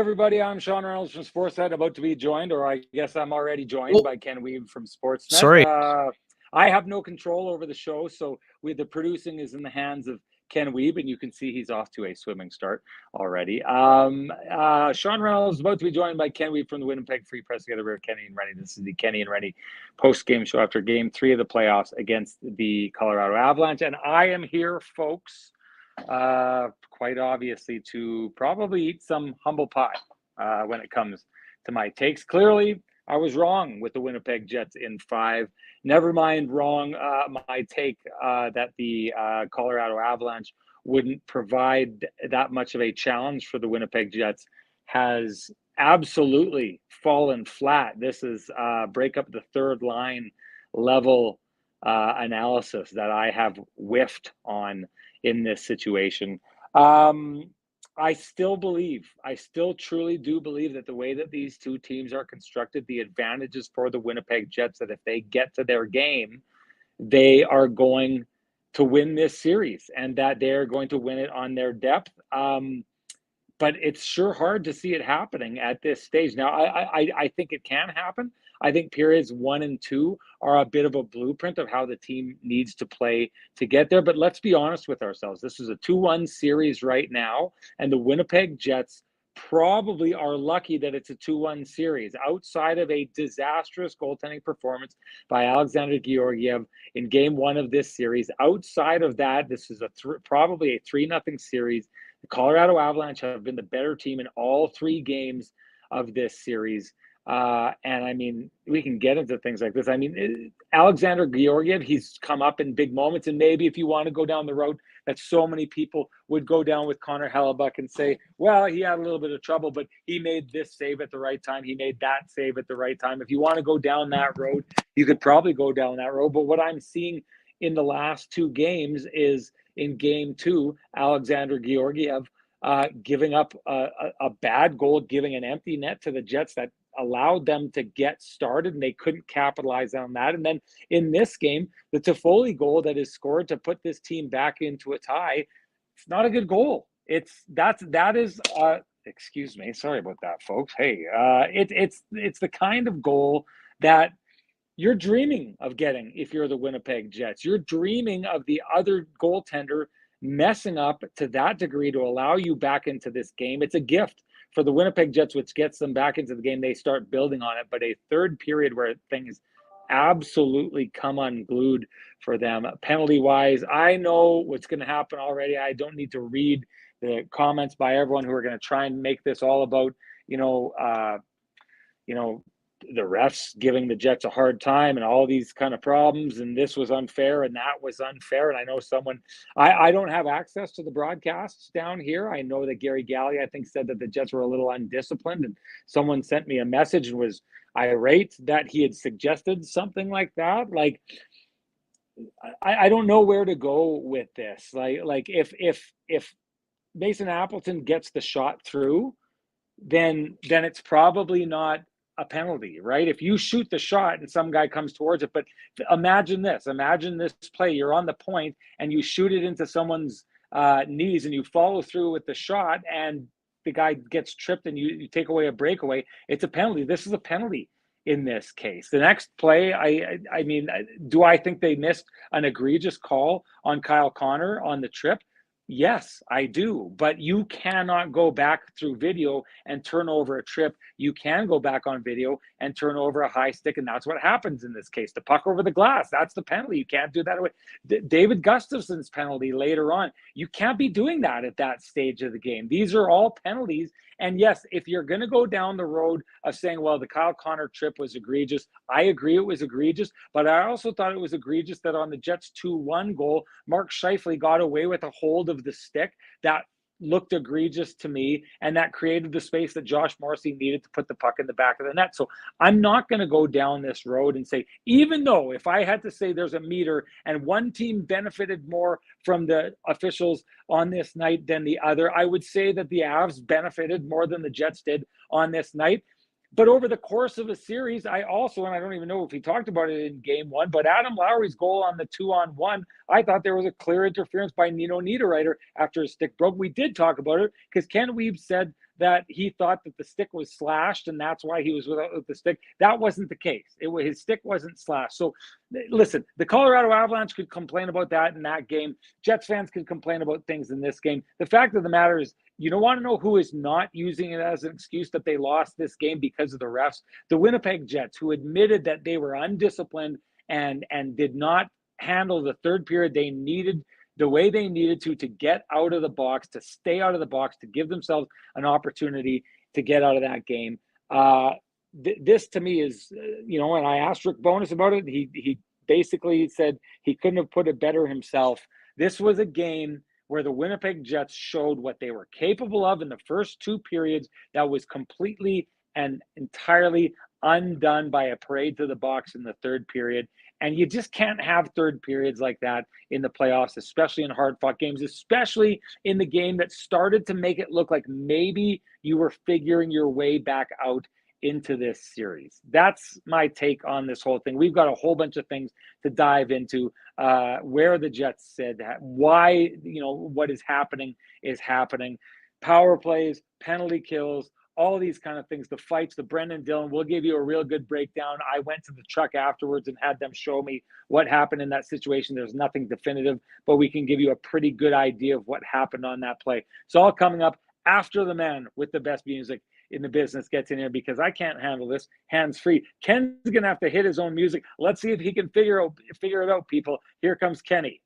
everybody. I'm Sean Reynolds from Sportsnet, about to be joined, or I guess I'm already joined by Ken Weeb from Sportsnet. Sorry. I have no control over the show, so the producing is in the hands of Ken Weeb, and you can see he's off to a swimming start already. Sean Reynolds is about to be joined by Ken Weeb from the Winnipeg Free Press, together with Kenny and Renny. This is the Kenny and Renny post-game show after Game 3 of the playoffs against the Colorado Avalanche, and I am here, folks, quite obviously, to probably eat some humble pie when it comes to my takes. Clearly, I was wrong with the Winnipeg Jets in 5. Never mind wrong, my take that the Colorado Avalanche wouldn't provide that much of a challenge for the Winnipeg Jets has absolutely fallen flat. This is break up the third line level analysis that I have whiffed on in this situation. I still truly do believe that the way that these two teams are constructed, the advantages for the Winnipeg Jets, that if they get to their game, they are going to win this series and that they're going to win it on their depth. But it's sure hard to see it happening at this stage. Now, I think it can happen. I think periods 1 and 2 are a bit of a blueprint of how the team needs to play to get there. But let's be honest with ourselves. This is a 2-1 series right now, and the Winnipeg Jets probably are lucky that it's a 2-1 series. Outside of a disastrous goaltending performance by Alexander Georgiev in Game 1 of this series, outside of that, this is probably a 3-0 series. The Colorado Avalanche have been the better team in all 3 games of this series. And I mean, we can get into things like this. I mean, Alexander Georgiev, he's come up in big moments. And maybe if you want to go down the road that so many people would go down with Connor Hellebuck and say, well, he had a little bit of trouble, but he made this save at the right time. He made that save at the right time. If you want to go down that road, you could probably go down that road. But what I'm seeing in the last 2 games is in Game 2, Alexander Georgiev giving up a bad goal, giving an empty net to the Jets that allowed them to get started, and they couldn't capitalize on that. And then in this game, the Toffoli goal that is scored to put this team back into a tie, it's not a good goal. That is excuse me, sorry about that, folks. Hey, it's the kind of goal that you're dreaming of getting if you're the Winnipeg Jets. You're dreaming of the other goaltender messing up to that degree to allow you back into this game. It's a gift for the Winnipeg Jets, which gets them back into the game. They start building on it, but a third period where things absolutely come unglued for them. Penalty-wise, I know what's going to happen already. I don't need to read the comments by everyone who are going to try and make this all about, the refs giving the Jets a hard time and all these kind of problems, and this was unfair and that was unfair. And I know I don't have access to the broadcasts down here. I know that Gary Galley, I think, said that the Jets were a little undisciplined, and someone sent me a message and was irate that he had suggested something like that. Like, I don't know where to go with this. Like if Mason Appleton gets the shot through, then it's probably not a penalty, right? If you shoot the shot and some guy comes towards it, but imagine this play, you're on the point and you shoot it into someone's knees and you follow through with the shot and the guy gets tripped and you take away a breakaway, it's a penalty. This is a penalty in this case. The next play, I mean, do I think they missed an egregious call on Kyle Connor on the trip? Yes, I do. But you cannot go back through video and turn over a trip. You can go back on video and turn over a high stick, and that's what happens in this case. The puck over the glass, that's the penalty. You can't do that away. David Gustafson's penalty later on, you can't be doing that at that stage of the game. These are all penalties. And yes, if you're going to go down the road of saying, well, the Kyle Connor trip was egregious, I agree it was egregious, but I also thought it was egregious that on the Jets 2-1 goal, Mark Scheifele got away with a hold of the stick that looked egregious to me, and that created the space that Josh Morrissey needed to put the puck in the back of the net. So I'm not going to go down this road and say, even though if I had to say there's a meter and one team benefited more from the officials on this night than the other, I would say that the Avs benefited more than the Jets did on this night. But over the course of a series, I also, and I don't even know if he talked about it in Game 1, but Adam Lowry's goal on the 2-on-1, I thought there was a clear interference by Nino Niederreiter after his stick broke. We did talk about it because Ken Weeb said that he thought that the stick was slashed and that's why he was without the stick. That wasn't the case. His stick wasn't slashed. So listen, the Colorado Avalanche could complain about that in that game. Jets fans could complain about things in this game. The fact of the matter is, you don't want to know who is not using it as an excuse that they lost this game because of the refs. The Winnipeg Jets, who admitted that they were undisciplined and did not handle the third period they needed the way they needed to get out of the box, to stay out of the box, to give themselves an opportunity to get out of that game. This to me is, when I asked Rick Bowness about it, he basically said he couldn't have put it better himself. This was a game where the Winnipeg Jets showed what they were capable of in the first two periods that was completely and entirely undone by a parade to the box in the third period. And you just can't have third periods like that in the playoffs, especially in hard-fought games, especially in the game that started to make it look like maybe you were figuring your way back out into this series. That's my take on this whole thing. We've got a whole bunch of things to dive into, where the Jets said that, why, what is happening, power plays, penalty kills, all these kind of things, the fights, the Brendan Dillon. We'll give you a real good breakdown. I went to the truck afterwards and had them show me what happened in that situation. There's nothing definitive, but we can give you a pretty good idea of what happened on that play. It's all coming up after the man with the best music in the business gets in here, because I can't handle this hands free. Ken's gonna have to hit his own music. Let's see if he can figure it out, people. Here comes Kenny.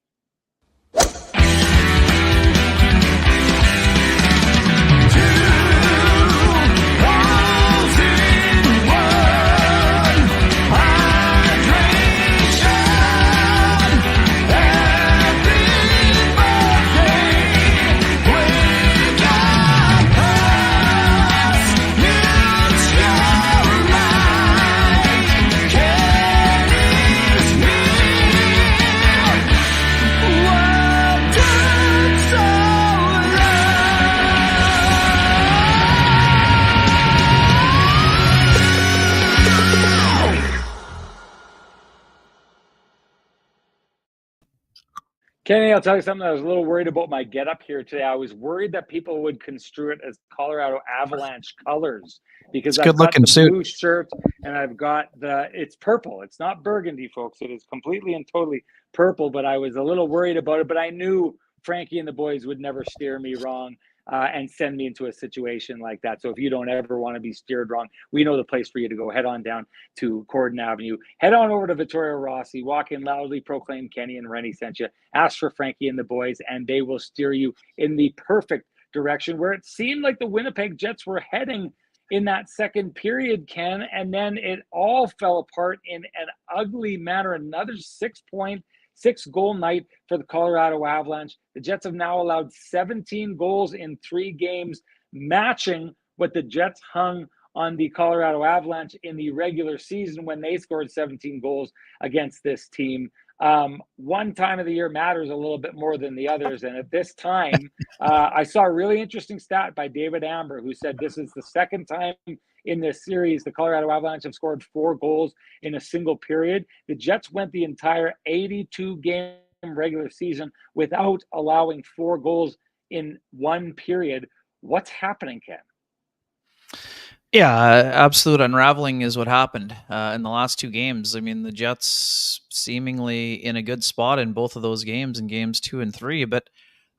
Kenny, I'll tell you something. I was a little worried about my get-up here today. I was worried that people would construe it as Colorado Avalanche colors, because I've got the blue shirt and I've got it's purple. It's not burgundy, folks. It is completely and totally purple, but I was a little worried about it. But I knew Frankie and the boys would never steer me wrong and send me into a situation like that. So if you don't ever want to be steered wrong, we know the place for you to go. Head on down to Corden Avenue. Head on over to Vittorio Rossi. Walk in, loudly proclaim Kenny and Renny sent you. Ask for Frankie and the boys, and they will steer you in the perfect direction where it seemed like the Winnipeg Jets were heading in that second period, Ken, and then it all fell apart in an ugly manner. Another 6-goal night for the Colorado Avalanche. The Jets have now allowed 17 goals in 3 games, matching what the Jets hung on the Colorado Avalanche in the regular season when they scored 17 goals against this team. One time of the year matters a little bit more than the others. And at this time, I saw a really interesting stat by David Amber, who said this is the second time in this series the Colorado Avalanche have scored 4 goals in a single period. The Jets went the entire 82-game regular season without allowing 4 goals in one period. What's happening, Ken? Yeah, absolute unraveling is what happened in the last 2 games. I mean, the Jets seemingly in a good spot in both of those games, in games 2 and 3. But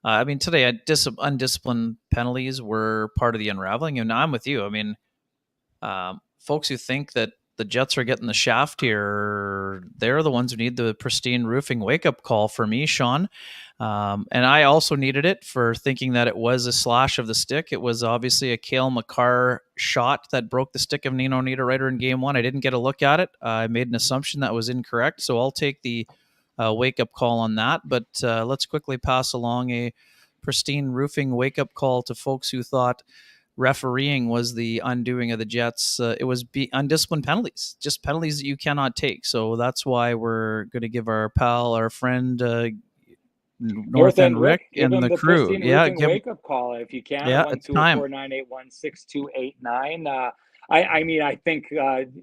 I mean, today, undisciplined penalties were part of the unraveling. And I'm with you. I mean, folks who think that the Jets are getting the shaft here, they're the ones who need the pristine roofing wake-up call for me, Sean. And I also needed it for thinking that it was a slash of the stick. It was obviously a Cale Makar shot that broke the stick of Nino Niederreiter in game 1. I didn't get a look at it. I made an assumption that was incorrect, so I'll take the wake-up call on that. But let's quickly pass along a pristine roofing wake-up call to folks who thought refereeing was the undoing of the Jets. It was undisciplined penalties, just penalties that you cannot take. So that's why we're going to give our friend North End Rick and the crew. Yeah, give wake up call if you can. Yeah, it's time. 1-204-981-6289. I mean, I think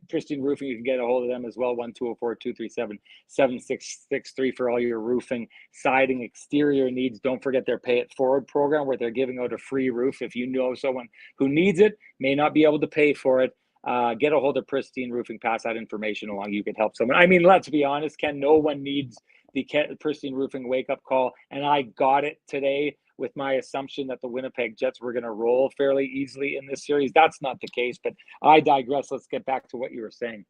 Pristine Roofing, you can get a hold of them as well. 1-204-237-7663 for all your roofing, siding, exterior needs. Don't forget their Pay It Forward program, where they're giving out a free roof. If you know someone who needs it, may not be able to pay for it, get a hold of Pristine Roofing, pass that information along. You could help someone. I mean, let's be honest, Ken, no one needs the Pristine Roofing wake-up call, and I got it today with my assumption that the Winnipeg Jets were going to roll fairly easily in this series. That's not the case, but I digress. Let's get back to what you were saying.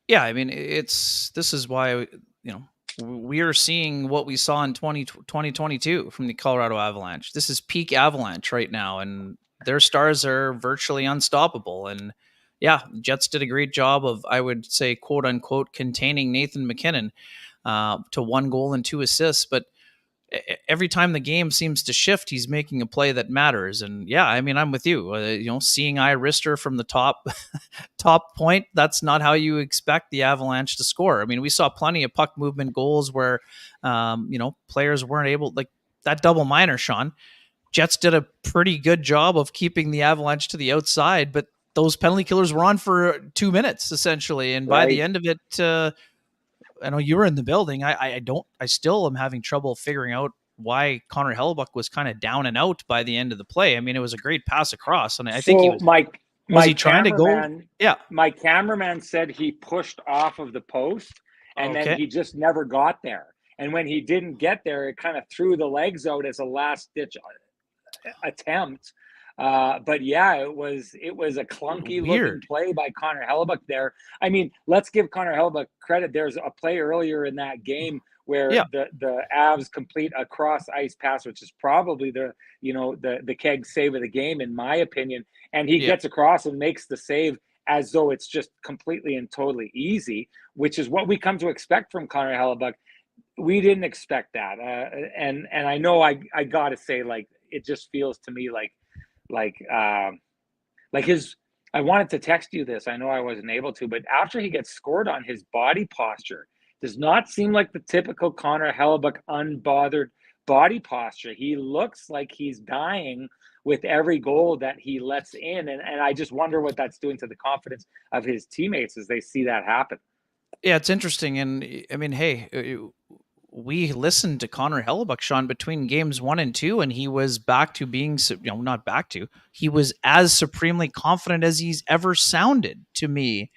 Yeah, I mean, this is why, we are seeing what we saw in 2022 from the Colorado Avalanche. This is peak Avalanche right now, and their stars are virtually unstoppable. And yeah, Jets did a great job of, I would say, quote unquote, containing Nathan MacKinnon to 1 goal and 2 assists. But every time the game seems to shift, he's making a play that matters. And yeah, I mean, I'm with you. Seeing eye wrister from the top point, that's not how you expect the Avalanche to score. I mean, we saw plenty of puck movement goals where, players weren't able, like that double minor, Sean. Jets did a pretty good job of keeping the Avalanche to the outside, but those penalty killers were on for 2 minutes essentially. And by the end of it, I know you were in the building. I still am having trouble figuring out why Connor Hellebuck was kind of down and out by the end of the play. I mean, it was a great pass across, and I think he was. Was he trying to go? Yeah. My cameraman said he pushed off of the post, and then he just never got there. And when he didn't get there, it kind of threw the legs out as a last ditch attempt. But yeah, it was a clunky looking play by Connor Hellebuck there. I mean, let's give Connor Hellebuck credit. There's a play earlier in that game where the Avs complete a cross ice pass, which is probably the keg save of the game, in my opinion. And he gets across and makes the save as though it's just completely and totally easy, which is what we come to expect from Connor Hellebuck. We didn't expect that. And I know I got to say, like, it just feels to me like his, I wanted to text you this. I know I wasn't able to, but after he gets scored on, his body posture does not seem like the typical Connor Hellebuck unbothered body posture. He looks like he's dying with every goal that he lets in. And I just wonder what that's doing to the confidence of his teammates as they see that happen. Yeah, it's interesting. And I mean, hey, we listened to Connor Hellebuck, Sean, between games 1 and 2, and he was back to being, not back to, he was as supremely confident as he's ever sounded to me.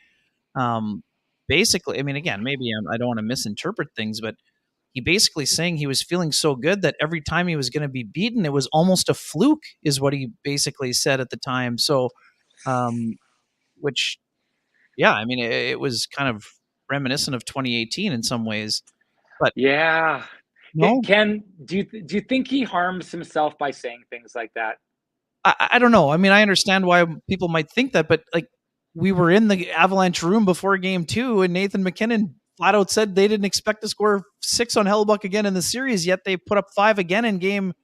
Basically, I mean, again, maybe I don't want to misinterpret things, but he basically saying he was feeling so good that every time he was going to be beaten, it was almost a fluke, is what he basically said at the time. So, which, yeah, I mean, it was kind of reminiscent of 2018 in some ways. But yeah, no? Ken, do you think he harms himself by saying things like that? I don't know. I mean, I understand why people might think that, but like, we were in the Avalanche room before game 2, and Nathan MacKinnon flat out said they didn't expect to score 6 on Hellebuck again in the series, yet they put up 5 again in game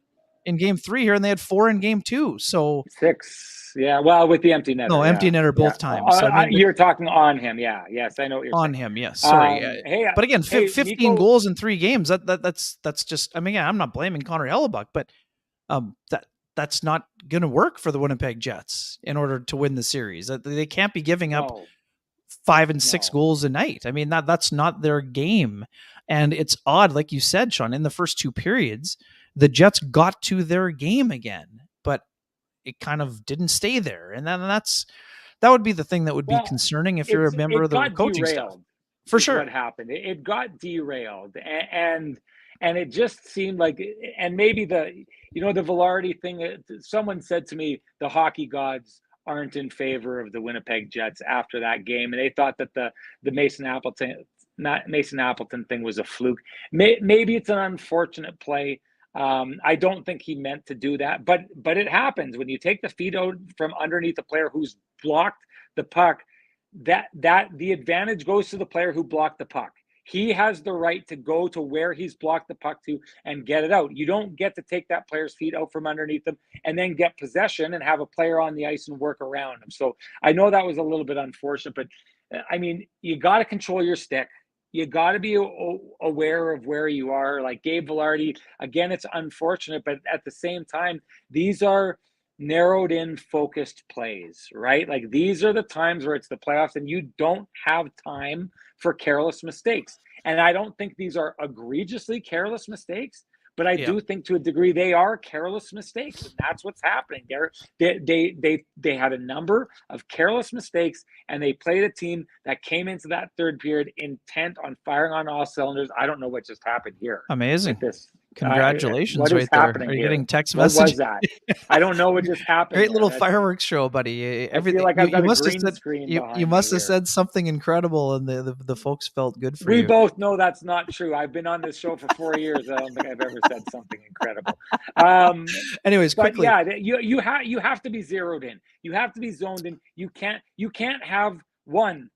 3 here, and they had 4 in game 2. So 6, yeah. Well, with the empty netter. No, empty netter both times. So, I mean, you're talking on him, yeah. Yes, I know what you're saying. On him, yes. Sorry, but again, 15 Nico, goals in 3 games. That's just. I mean, yeah, I'm not blaming Connor Hellebuck, but that's not going to work for the Winnipeg Jets in order to win the series. They can't be giving up 5 and 6 goals a night. I mean, that's not their game. And it's odd, like you said, Sean, in the first 2 periods, the Jets got to their game again, but it kind of didn't stay there. And then that would be the thing that would be concerning if you're a member of the coaching staff. For sure. What happened. It got derailed. And it just seemed like, and maybe the Vilardi thing, someone said to me, the hockey gods aren't in favor of the Winnipeg Jets after that game. And they thought that the Mason Appleton thing was a fluke. Maybe it's an unfortunate play. I don't think he meant to do that, but it happens when you take the feet out from underneath a player who's blocked the puck. That the advantage goes to the player who blocked the puck. He has the right to go to where he's blocked the puck to and get it out. You don't get to take that player's feet out from underneath them and then get possession and have a player on the ice and work around him. So I know that was a little bit unfortunate, but I mean, you got to control your stick. You got to be aware of where you are. Like Gabe Vilardi, again, it's unfortunate, but at the same time, these are narrowed in, focused plays, right? Like these are the times where it's the playoffs and you don't have time for careless mistakes. And I don't think these are egregiously careless mistakes, but I Yeah. do think to a degree they are careless mistakes, and that's what's happening. They had a number of careless mistakes, and they played a team that came into that third period intent on firing on all cylinders. I don't know what just happened here with Amazing. this. What Congratulations is right there. happening Are you here? getting text What message? was that? I don't know what just happened Great there. little fireworks show, buddy. I feel Everything like you, I've you got a must have green said screen you behind me must have here. said something incredible, and the folks felt good for We you. both know that's not true. I've been on this show for 4 years. I don't think I've ever said something incredible. Anyways, But quickly, yeah, you have to be zeroed in. You have to be zoned in. You can't have one,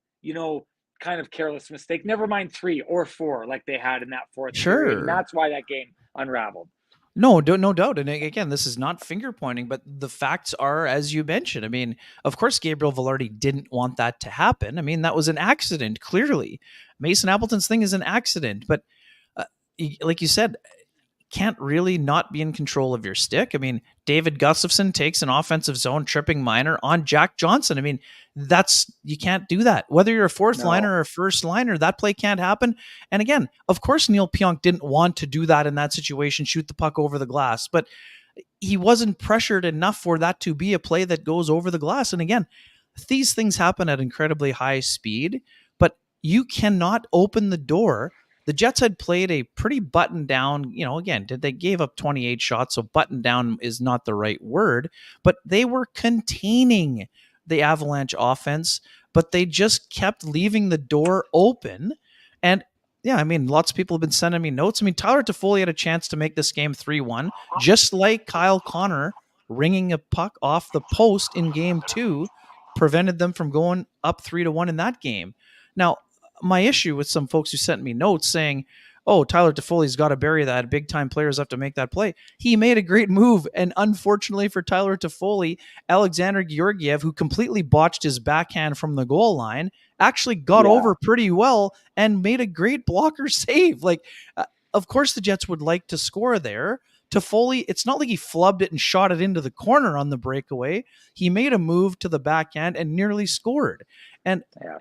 kind of careless mistake. Never mind 3 or 4 like they had in that fourth period, and sure. that's why that game unraveled. No, no doubt. And again, this is not finger pointing, but the facts are as you mentioned. I mean, of course, Gabriel Velarde didn't want that to happen. I mean, that was an accident, clearly. Mason Appleton's thing is an accident, but uh, like you said, can't really not be in control of your stick. I mean, David Gustafson takes an offensive zone tripping minor on Jack Johnson. I mean, you can't do that. Whether you're a fourth liner No. or a first liner, that play can't happen. And again, of course, Neil Pionk didn't want to do that in that situation, shoot the puck over the glass, but he wasn't pressured enough for that to be a play that goes over the glass. And again, these things happen at incredibly high speed, but you cannot open the door. The Jets had played a pretty buttoned down, again, they gave up 28 shots, so buttoned down is not the right word, but they were containing the Avalanche offense, but they just kept leaving the door open. And yeah, I mean, lots of people have been sending me notes. I mean, Tyler Toffoli had a chance to make this game 3-1, just like Kyle Connor ringing a puck off the post in game 2 prevented them from going up 3-1 in that game. Now, my issue with some folks who sent me notes saying, oh, Tyler Toffoli's got to bury that. Big time players have to make that play. He made a great move. And unfortunately for Tyler Toffoli, Alexander Georgiev, who completely botched his backhand from the goal line, actually got Yeah. over pretty well and made a great blocker save. Like, of course, the Jets would like to score there. Toffoli, it's not like he flubbed it and shot it into the corner on the breakaway. He made a move to the backhand and nearly scored. And Yeah.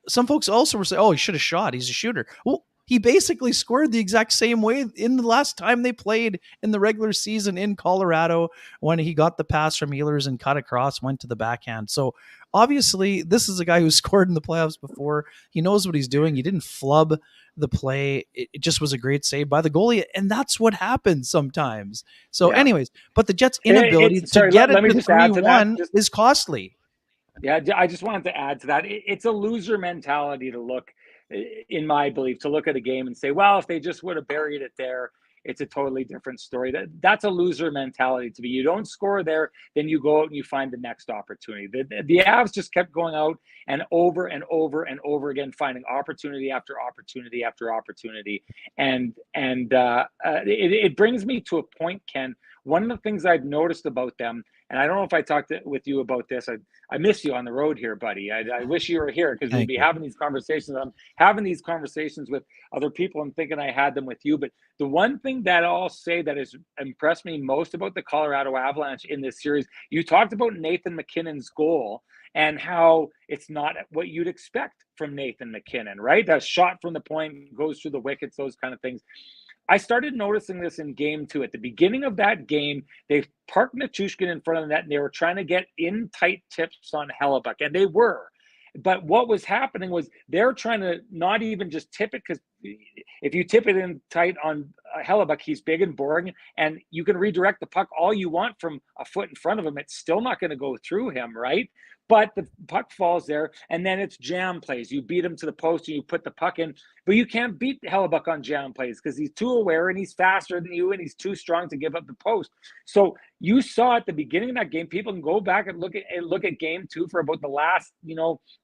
some folks also were saying, oh, he should have shot. He's a shooter. Well, he basically scored the exact same way in the last time they played in the regular season in Colorado when he got the pass from Ehlers and cut across, went to the backhand. So obviously, this is a guy who scored in the playoffs before. He knows what he's doing. He didn't flub the play. It just was a great save by the goalie, and that's what happens sometimes. So Yeah. anyways, but the Jets' inability to get Let it me to just add to that. 3-1 is costly. Yeah, I just wanted to add to that. It's a loser mentality to look, in my belief, to look at a game and say, well, if they just would have buried it there, it's a totally different story. That's a loser mentality to be. You don't score there, then you go out and you find the next opportunity. The Avs just kept going out and over and over and over again, finding opportunity after opportunity after opportunity. And it brings me to a point, Ken. One of the things I've noticed about them, and I don't know if I talked with you about this. I miss you on the road here, buddy. I wish you were here because we'd be having these conversations. I'm having these conversations with other people and thinking I had them with you. But the one thing that I'll say that has impressed me most about the Colorado Avalanche in this series, you talked about Nathan MacKinnon's goal and how it's not what you'd expect from Nathan MacKinnon, right? That shot from the point goes through the wickets, those kind of things. I started noticing this in game 2. At the beginning of that game, they parked Nichushkin in front of the net, and they were trying to get in tight tips on Hellebuck, and they were. But what was happening was they're trying to not even just tip it, because if you tip it in tight on Hellebuck, he's big and boring, and you can redirect the puck all you want from a foot in front of him. It's still not going to go through him, right? But the puck falls there, and then it's jam plays. You beat him to the post, and you put the puck in. But you can't beat Hellebuck on jam plays because he's too aware, and he's faster than you, and he's too strong to give up the post. So you saw at the beginning of that game, people can go back and look at game 2 for about the last,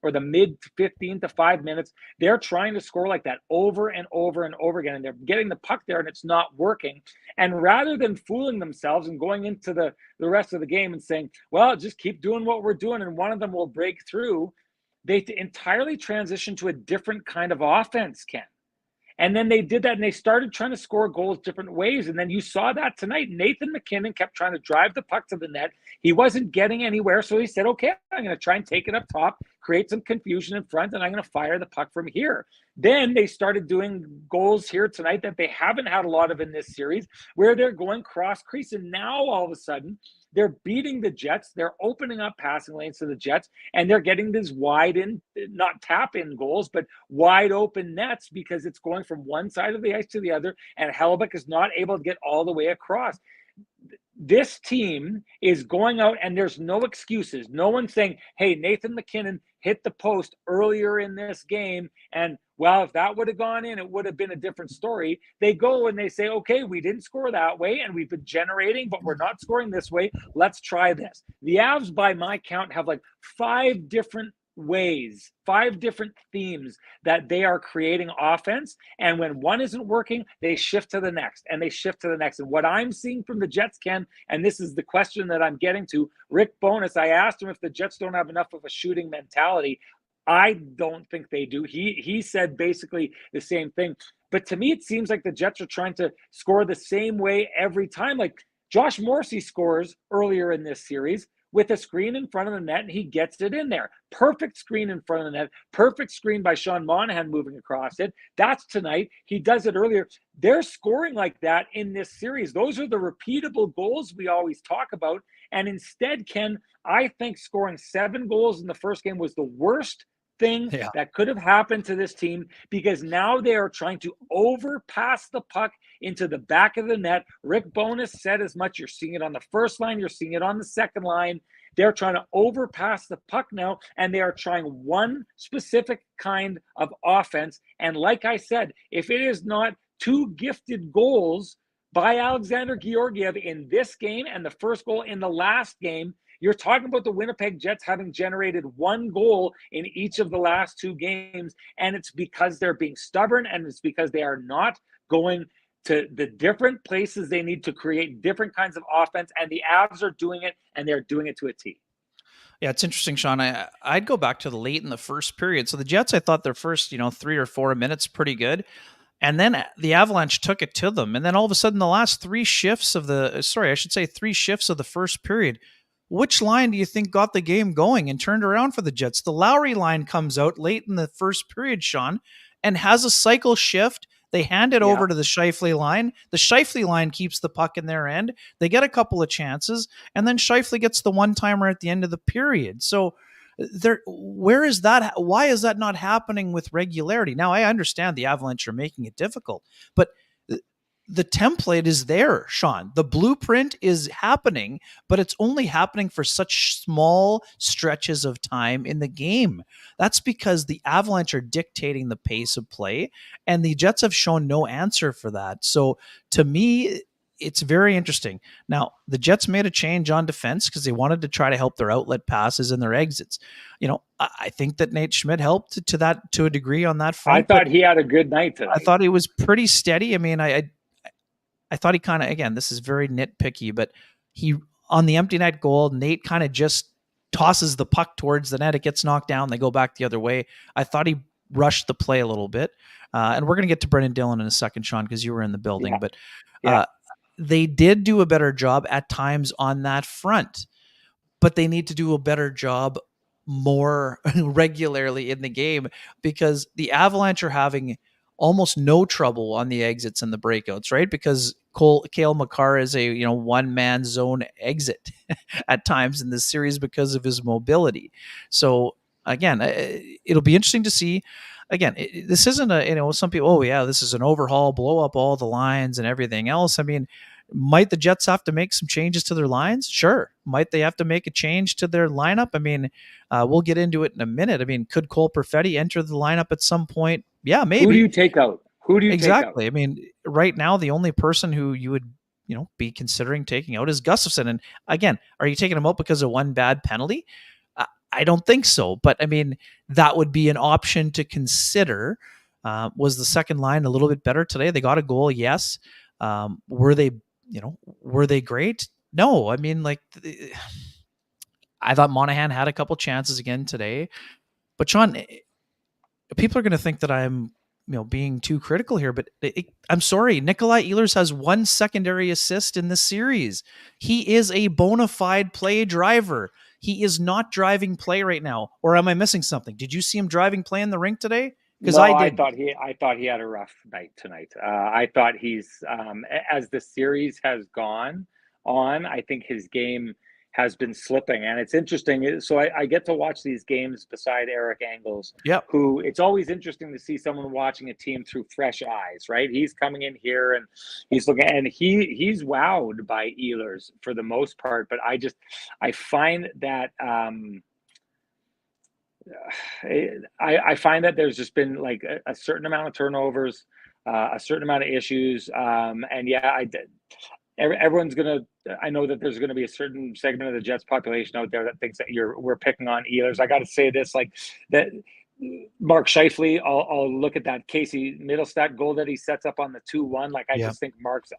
or the mid 15 to 5 minutes. They're trying to score like that over and over and over again, and they're getting the puck there, and it's not working. And rather than fooling themselves and going into the rest of the game and saying, well, just keep doing what we're doing, and one of them will break through, they entirely transition to a different kind of offense, Ken. And then they did that and they started trying to score goals different ways. And then you saw that tonight. Nathan MacKinnon kept trying to drive the puck to the net. He wasn't getting anywhere. So he said, okay, I'm going to try and take it up top, create some confusion in front, and I'm going to fire the puck from here. Then they started doing goals here tonight that they haven't had a lot of in this series, where they're going cross crease. And now all of a sudden, they're beating the Jets. They're opening up passing lanes to the Jets, and they're getting these wide in, not tap in goals, but wide open nets because it's going from one side of the ice to the other, and Hellebuyck is not able to get all the way across. This team is going out, and there's no excuses. No one's saying, hey, Nathan MacKinnon hit the post earlier in this game, and well, if that would have gone in, it would have been a different story. They go and they say, okay, we didn't score that way, and we've been generating, but we're not scoring this way. Let's try this. The Avs, by my count, have like 5 different ways, 5 different themes that they are creating offense. And when one isn't working, they shift to the next and they shift to the next. And what I'm seeing from the Jets, Ken, and this is the question that I'm getting to, Rick Bowness, I asked him if the Jets don't have enough of a shooting mentality. I don't think they do. He said basically the same thing. But to me, it seems like the Jets are trying to score the same way every time. Like Josh Morrissey scores earlier in this series with a screen in front of the net, and he gets it in there. Perfect screen in front of the net. Perfect screen by Sean Monahan moving across it. That's tonight. He does it earlier. They're scoring like that in this series. Those are the repeatable goals we always talk about. And instead, Ken, I think scoring 7 goals in the first game was the worst thing that could have happened to this team, because now they are trying to overpass the puck into the back of the net. Rick Bowness said as much. You're seeing it on the first line. You're seeing it on the second line. They're trying to overpass the puck now, and they are trying one specific kind of offense. And like I said, if it is not 2 gifted goals by Alexander Georgiev in this game and the first goal in the last game, you're talking about the Winnipeg Jets having generated 1 goal in each of the last 2 games, and it's because they're being stubborn, and it's because they are not going to the different places they need to create different kinds of offense, and the Avs are doing it, and they're doing it to a T. Yeah, it's interesting, Sean. I'd go back to the late in the first period. So the Jets, I thought their first 3 or 4 minutes pretty good. And then the Avalanche took it to them. And then all of a sudden, the last 3 shifts of the first period, which line do you think got the game going and turned around for the Jets? The Lowry line comes out late in the first period, Sean, and has a cycle shift. They hand it over to the Scheifele line. The Scheifele line keeps the puck in their end. They get a couple of chances, and then Scheifele gets the one-timer at the end of the period. So where is that? Why is that not happening with regularity? Now, I understand the Avalanche are making it difficult, but the template is there, Sean. The blueprint is happening, but it's only happening for such small stretches of time in the game. That's because the Avalanche are dictating the pace of play, and the Jets have shown no answer for that. So to me, it's very interesting. Now, the Jets made a change on defense because they wanted to try to help their outlet passes and their exits. I think that Nate Schmidt helped to a degree on that front. I thought he had a good night tonight. I thought he was pretty steady. I mean, I thought he kind of, again, this is very nitpicky, but he, on the empty net goal, Nate kind of just tosses the puck towards the net. It gets knocked down. They go back the other way. I thought he rushed the play a little bit. And we're going to get to Brendan Dillon in a second, Sean, because you were in the building. But they did do a better job at times on that front, but they need to do a better job more regularly in the game, because the Avalanche are having almost no trouble on the exits and the breakouts, right? Because Cale Makar is a one-man zone exit at times in this series because of his mobility. So again, it'll be interesting to see. Again, this isn't some people, this is an overhaul, blow up all the lines and everything else. I mean, might the Jets have to make some changes to their lines? Sure. Might they have to make a change to their lineup? I mean, we'll get into it in a minute. I mean, could Cole Perfetti enter the lineup at some point? Yeah, maybe. Who do you take out? Exactly. I mean, right now, the only person who you would, be considering taking out is Gustafsson. And again, are you taking him out because of one bad penalty? I don't think so. But I mean, that would be an option to consider. Was the second line a little bit better today? They got a goal, yes. Were they great? No. I mean, I thought Monahan had a couple chances again today. But Sean, people are going to think that I'm being too critical here, but I'm sorry, Nikolai Ehlers has 1 secondary assist in this series. He is a bona fide play driver. He is not driving play right now. Or am I missing something? Did you see him driving play in the rink today? Because No, I I didn't. thought he had a rough night tonight. I thought he's as the series has gone on, I think his game has been slipping, and it's interesting. So I get to watch these games beside Eric Engels, Yep. who it's always interesting to see someone watching a team through fresh eyes, right? He's coming in here and he's looking, and he's wowed by Ehlers for the most part, but I find that. I find that there's just been like a certain amount of turnovers, a certain amount of issues, and yeah, everyone's gonna. I know that there's gonna be a certain segment of the Jets population out there that thinks that we're picking on Ehlers. I got to say this, like that. Mark Scheifele, I'll look at that Casey Middlestat goal that he sets up on the 2-1. Like I Yep. just think Mark's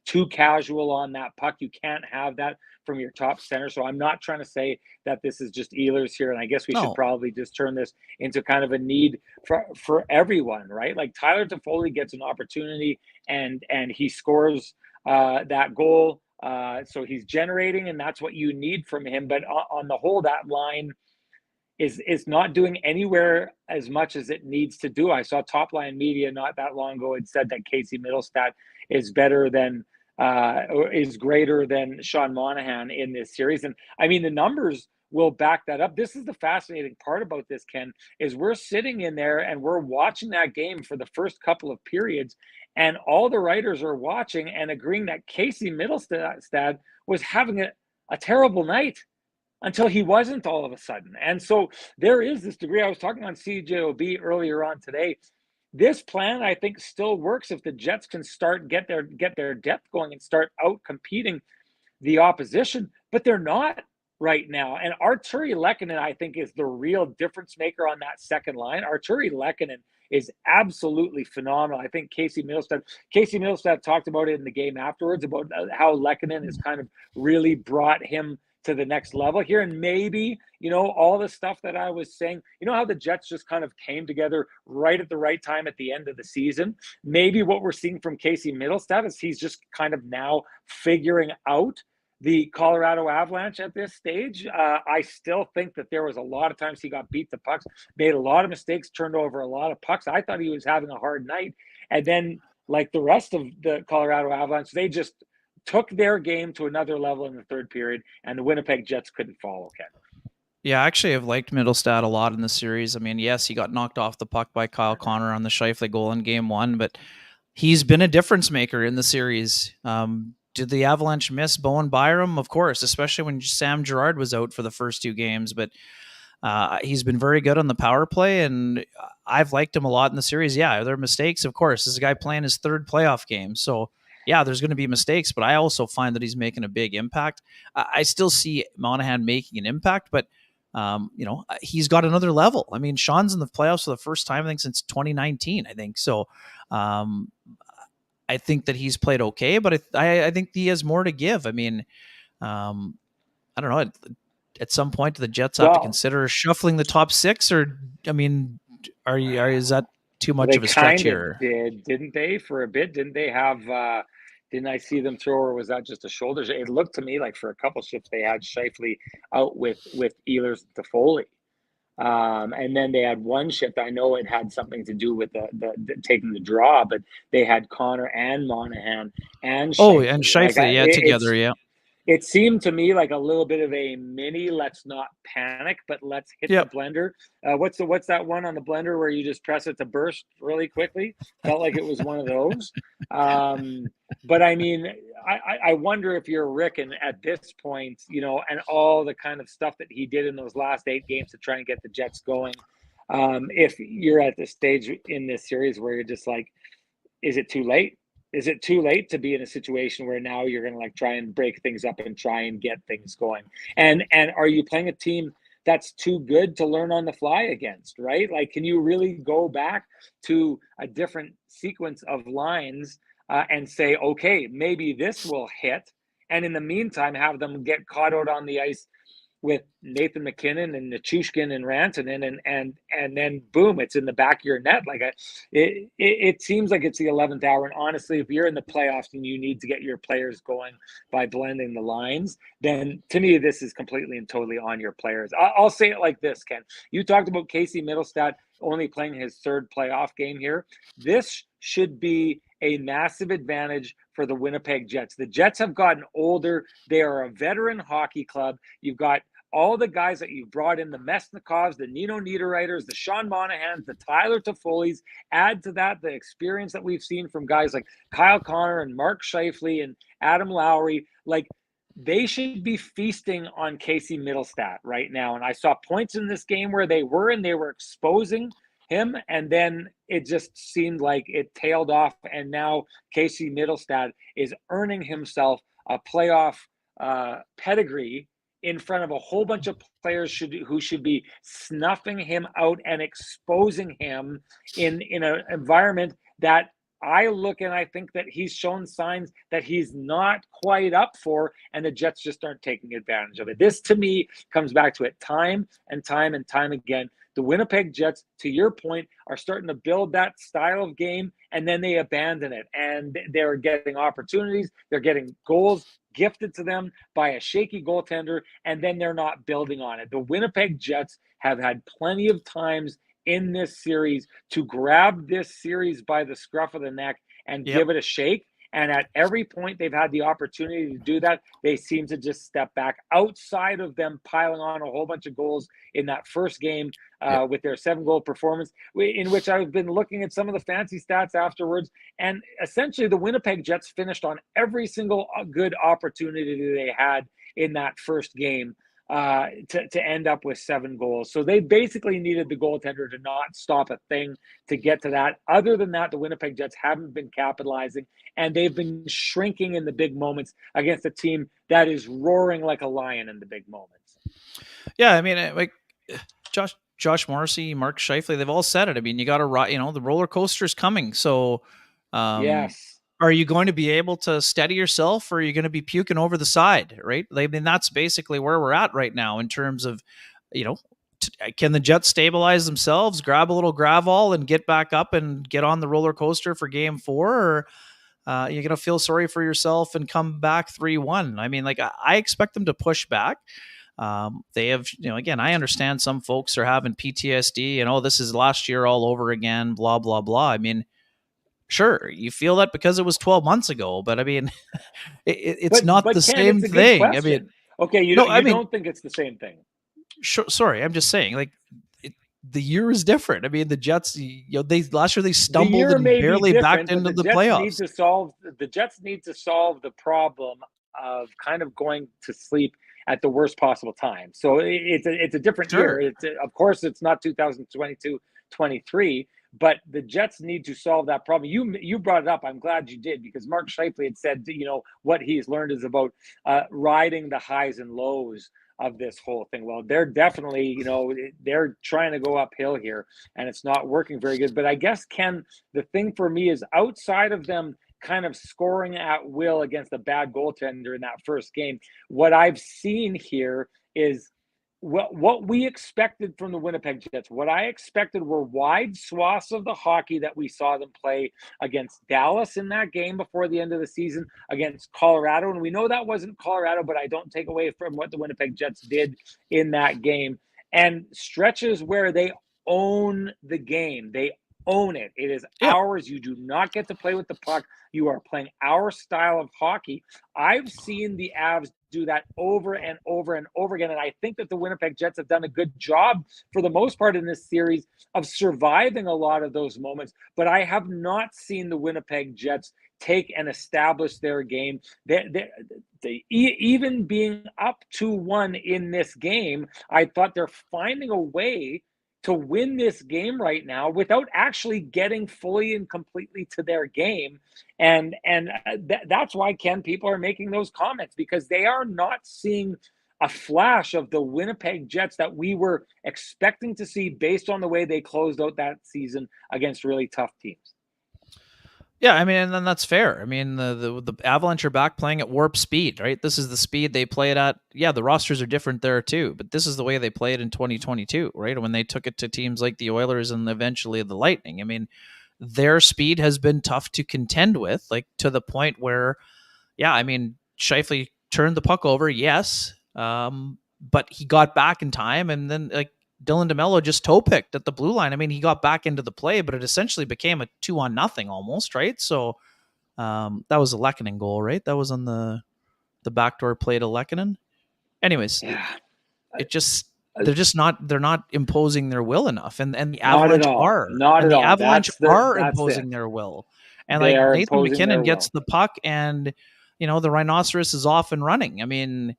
too casual on that puck. You can't have that from your top center. So I'm not trying to say that this is just Ehlers here, and I guess we should No. probably just turn this into kind of a need for everyone, right? Like Tyler Toffoli gets an opportunity and he scores that goal. So he's generating, and that's what you need from him. But on the whole, that line is not doing anywhere as much as it needs to do. I saw Top Line Media not that long ago had said that Casey Middlestat is better than or is greater than Sean Monahan in this series. And I mean, the numbers will back that up. This is the fascinating part about this, Ken, is we're sitting in there and we're watching that game for the first couple of periods, and all the writers are watching and agreeing that Casey Middlestat was having a terrible night until he wasn't all of a sudden. And so there is this degree. I was talking on CJOB earlier on today. This plan, I think, still works if the Jets can get their depth going and start out competing the opposition, but they're not right now. And Arturi Lehkonen, I think, is the real difference maker on that second line. Arturi Lehkonen is absolutely phenomenal. I think Casey Middlestat talked about it in the game afterwards about how Lehkonen has kind of really brought him to the next level here. And maybe, all the stuff that I was saying, how the Jets just kind of came together right at the right time at the end of the season. Maybe what we're seeing from Casey Middlestat is he's just kind of now figuring out the Colorado Avalanche at this stage. I still think that there was a lot of times he got beat to pucks, made a lot of mistakes, turned over a lot of pucks. I thought he was having a hard night. And then, like the rest of the Colorado Avalanche, they just took their game to another level in the third period, and the Winnipeg Jets couldn't follow, Ken. Yeah, actually, I've liked Middlestat a lot in the series. I mean, yes, he got knocked off the puck by Kyle Connor on the Scheifele goal in Game 1, but he's been a difference maker in the series. Did the Avalanche miss Bowen Byram? Of course, especially when Sam Girard was out for the first 2 games, but he's been very good on the power play, and I've liked him a lot in the series. Yeah, there are mistakes, of course. This is a guy playing his 3rd playoff game, so yeah, there's going to be mistakes, but I also find that he's making a big impact. I still see Monahan making an impact, but he's got another level. I mean, Sean's in the playoffs for the first time, I think, since 2019, I think. So I think that he's played okay, but I think he has more to give. I mean, I don't know. At some point, do the Jets have to consider shuffling the top 6, or I mean, is that too much of a stretch here? They kind of did, didn't they? For a bit, didn't they have? Didn't I see them throw, or was that just a shoulder? It looked to me like for a couple shifts they had Scheifele out with Ehlers and Toffoli. And then they had one shift. I know it had something to do with the taking the draw, but they had Connor and Monahan and Scheifele. And Scheifele, together, yeah. It seemed to me like a little bit of a mini, let's not panic, but let's hit the blender. What's that one on the blender where you just press it to burst really quickly? Felt like it was one of those. But I mean, I wonder if you're Rick, and at this point, and all the kind of stuff that he did in those last 8 games to try and get the Jets going, if you're at the stage in this series where you're just like, is it too late? Is it too late to be in a situation where now you're going to like try and break things up and try and get things going? And are you playing a team that's too good to learn on the fly against, right? Like, can you really go back to a different sequence of lines and say, okay, maybe this will hit, and in the meantime have them get caught out on the ice with Nathan McKinnon and Nichushkin and Rantanen, and then boom, it's in the back of your net. Like it seems like it's the 11th hour. And honestly, if you're in the playoffs and you need to get your players going by blending the lines, then to me, this is completely and totally on your players. I'll say it like this, Ken. You talked about Casey Middlestat only playing his third playoff game here. This should be a massive advantage for the Winnipeg Jets. The Jets have gotten older. They are a veteran hockey club. You've got all the guys that you've brought in, the Mesnikovs, the Nino Niederreiters, the Sean Monahans, the Tyler Toffoli's. Add to that the experience that we've seen from guys like Kyle Connor and Mark Scheifele and Adam Lowry. Like, they should be feasting on Casey Middlestat right now. And I saw points in this game where they were exposing him, and then it just seemed like it tailed off. And now Casey Middlestat is earning himself a playoff pedigree in front of a whole bunch of players who should be snuffing him out and exposing him in an environment that I look and I think that he's shown signs that he's not quite up for, and the Jets just aren't taking advantage of it. This, to me, comes back to it time and time and time again. The Winnipeg Jets, to your point, are starting to build that style of game, and then they abandon it. And they're getting opportunities. They're getting goals gifted to them by a shaky goaltender, and then they're not building on it. The Winnipeg Jets have had plenty of times in this series to grab this series by the scruff of the neck and give it a shake. And at every point they've had the opportunity to do that, they seem to just step back, outside of them piling on a whole bunch of goals in that first game with their 7-goal performance, in which I've been looking at some of the fancy stats afterwards. And essentially the Winnipeg Jets finished on every single good opportunity they had in that first game to end up with 7 goals. So they basically needed the goaltender to not stop a thing to get to that. Other than that, the Winnipeg Jets haven't been capitalizing, and they've been shrinking in the big moments against a team that is roaring like a lion in the big moments. Yeah, I mean, like Josh Morrissey, Mark Scheifele, they've all said it. I mean, you got to, the roller coaster is coming. So, yes. Are you going to be able to steady yourself, or are you going to be puking over the side, right? I mean, that's basically where we're at right now in terms of, can the Jets stabilize themselves, grab a little Gravol and get back up and get on the roller coaster for game 4, or you're going to feel sorry for yourself and come back 3-1. I mean, like, I expect them to push back. They have, again, I understand some folks are having PTSD and, this is last year all over again, blah, blah, blah. I mean, sure, you feel that because it was 12 months ago, but I mean, it's not the same thing. I mean, okay, you don't think it's the same thing. Sure, sorry, I'm just saying, like, the year is different. I mean, the Jets, last year they stumbled and barely backed into the playoffs. The Jets need to solve the problem of kind of going to sleep at the worst possible time. So it's a different year. Of course, it's not 2022-23. But the Jets need to solve that problem. You brought it up. I'm glad you did, because Mark Scheifele had said, what he's learned is about riding the highs and lows of this whole thing. Well, they're definitely, they're trying to go uphill here, and it's not working very good. But I guess, Ken, the thing for me is, outside of them kind of scoring at will against a bad goaltender in that first game, what I've seen here is what we expected from the Winnipeg Jets. What I expected were wide swaths of the hockey that we saw them play against Dallas in that game before the end of the season, against Colorado. And we know that wasn't Colorado, but I don't take away from what the Winnipeg Jets did in that game. And stretches where they own the game. They own it. It is ours. You do not get to play with the puck. You are playing our style of hockey. I've seen the Avs do that over and over and over again. And I think that the Winnipeg Jets have done a good job for the most part in this series of surviving a lot of those moments. But I have not seen the Winnipeg Jets take and establish their game. They even being up 2-1 in this game, I thought they're finding a way to win this game right now without actually getting fully and completely to their game. And that's why, Ken, people are making those comments, because they are not seeing a flash of the Winnipeg Jets that we were expecting to see based on the way they closed out that season against really tough teams. Yeah, I mean, and then that's fair. I mean, the Avalanche are back playing at warp speed, right? This is the speed they play it at. Yeah, the rosters are different there too, but this is the way they played in 2022, right? When they took it to teams like the Oilers and eventually the Lightning. I mean, their speed has been tough to contend with, like to the point where, yeah, I mean, Scheifele turned the puck over, yes, but he got back in time, and then like Dylan DeMello just toe picked at the blue line. I mean, he got back into the play, but it essentially became a 2-0 almost, right? So that was a Lehkonen goal, right? That was on the backdoor play to Lehkonen. Anyways, Yeah. it just they're not imposing their will enough, and the Not at Avalanche all. are, Not and at the all. Avalanche That's are it. imposing their will, and They like are Nathan imposing their McKinnon gets will. the puck, and the rhinoceros is off and running. I mean,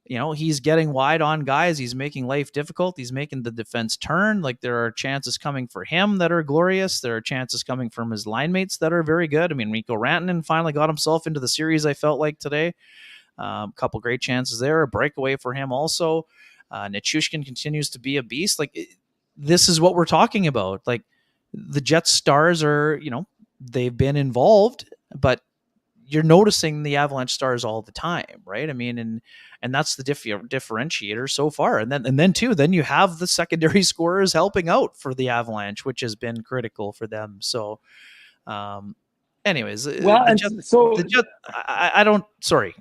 he's getting wide on guys. He's making life difficult. He's making the defense turn. Like there are chances coming for him that are glorious. There are chances coming from his line mates that are very good. I mean, Rico Rantanen finally got himself into the series, I felt like today. A couple great chances there. A breakaway for him also. Nichushkin continues to be a beast. Like this is what we're talking about. Like the Jets stars are, they've been involved, but you're noticing the Avalanche stars all the time, right? I mean, and that's the differentiator so far. And then you have the secondary scorers helping out for the Avalanche, which has been critical for them. So, anyways, Well, and so the Jets, I don't. Sorry,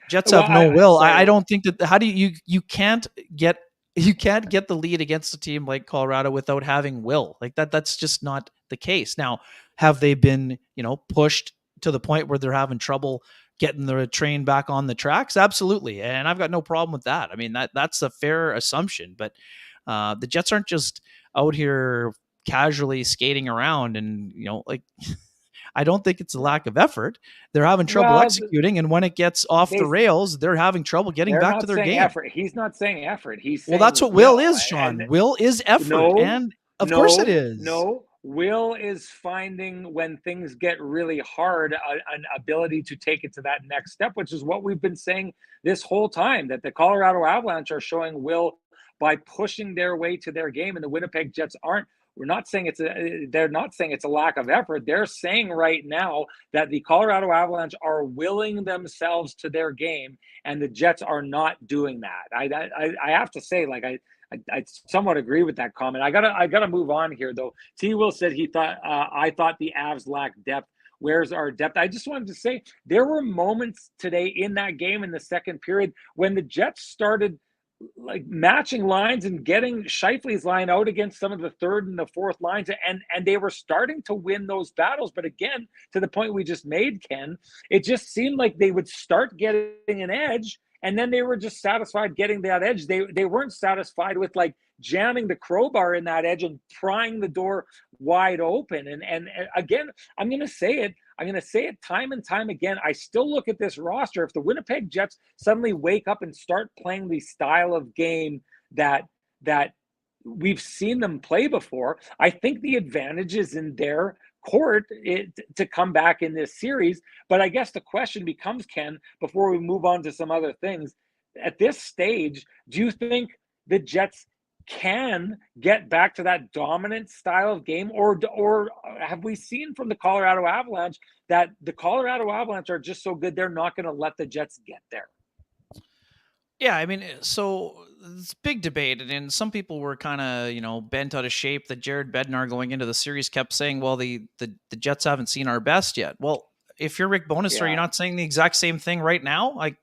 Jets well, have no will. sorry. I don't think that. How do you can't get the lead against a team like Colorado without having will like that. That's just not the case. Now, have they been pushed to the point where they're having trouble getting the train back on the tracks? Absolutely, and I've got no problem with that. I mean that's a fair assumption, but the Jets aren't just out here casually skating around and like I don't think it's a lack of effort. They're having trouble Well, executing, and when it gets off they the rails, they're having trouble getting they're back to not their saying game. effort. He's not saying effort. He's Well, that's saying what will will. is, And Sean. Will is effort, no, and of course it no, is. no. Will is finding when things get really hard an ability to take it to that next step, which is what we've been saying this whole time, that the Colorado Avalanche are showing will by pushing their way to their game, and the Winnipeg Jets aren't. We're not saying they're not saying it's a lack of effort. They're saying right now that the Colorado Avalanche are willing themselves to their game, and the Jets are not doing that. I have to say, like I somewhat agree with that comment. I gotta move on here though. T. Will said he thought I thought the Avs lacked depth. Where's our depth? I just wanted to say there were moments today in that game in the second period when the Jets started like matching lines and getting Scheifele's line out against some of the third and the fourth lines, and they were starting to win those battles. But again, to the point we just made, Ken, it just seemed like they would start getting an edge, and then they were just satisfied getting that edge. They weren't satisfied with like jamming the crowbar in that edge and prying the door wide open. And again, I'm going to say it. I'm going to say it time and time again. I still look at this roster. If the Winnipeg Jets suddenly wake up and start playing the style of game that we've seen them play before, I think the advantage is in their court to come back in this series. But I guess the question becomes, Ken, before we move on to some other things, at this stage, do you think the Jets can get back to that dominant style of game, or have we seen from the Colorado Avalanche that the Colorado Avalanche are just so good they're not going to let the Jets get there? Yeah, I mean, so it's big debate, and some people were kind of bent out of shape that Jared Bednar going into the series kept saying, "Well, the Jets haven't seen our best yet." Well, if you're Rick Bowness, are you not saying the exact same thing right now? Like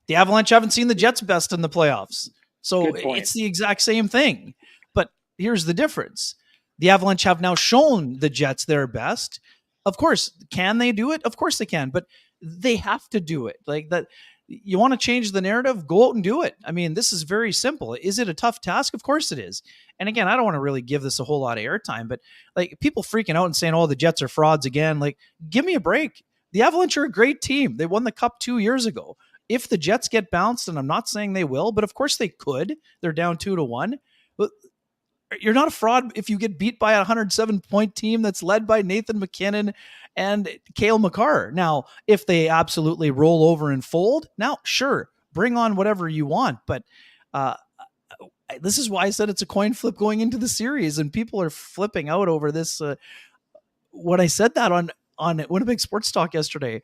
the Avalanche haven't seen the Jets' best in the playoffs. So it's the exact same thing. But here's the difference. The Avalanche have now shown the Jets their best. Of course, can they do it? Of course they can, but they have to do it. Like that, you want to change the narrative, go out and do it. I mean, this is very simple. Is it a tough task? Of course it is. And again, I don't want to really give this a whole lot of airtime, but like people freaking out and saying, "Oh, the Jets are frauds again." Like, give me a break. The Avalanche are a great team. They won the Cup 2 years ago. If the Jets get bounced, and I'm not saying they will, but of course they could. They're down 2-1. But you're not a fraud if you get beat by a 107-point team that's led by Nathan McKinnon and Cale Makar. Now, if they absolutely roll over and fold, now sure, bring on whatever you want. But this is why I said it's a coin flip going into the series, and people are flipping out over this. when I said that on Winnipeg Sports Talk yesterday,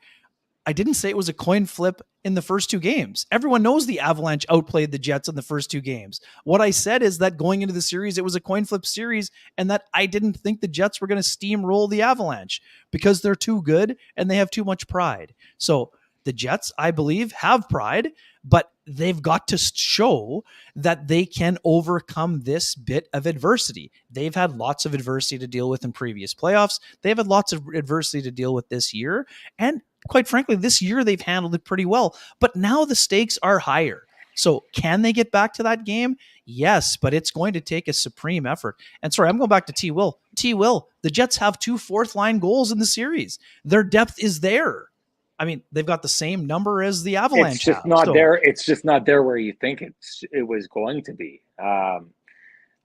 I didn't say it was a coin flip in the first two games. Everyone knows the Avalanche outplayed the Jets in the first two games. What I said is that going into the series, it was a coin flip series, and that I didn't think the Jets were going to steamroll the Avalanche because they're too good and they have too much pride. So the Jets, I believe, have pride, but they've got to show that they can overcome this bit of adversity. They've had lots of adversity to deal with in previous playoffs. They've had lots of adversity to deal with this year. And quite frankly, this year they've handled it pretty well. But now the stakes are higher. So can they get back to that game? Yes, but it's going to take a supreme effort. And sorry, I'm going back to T. Will. T. Will, the Jets have 2 fourth-line goals in the series. Their depth is there. I mean, they've got the same number as the Avalanche. It's just have, not so. there. It's just not there where you think it was going to be.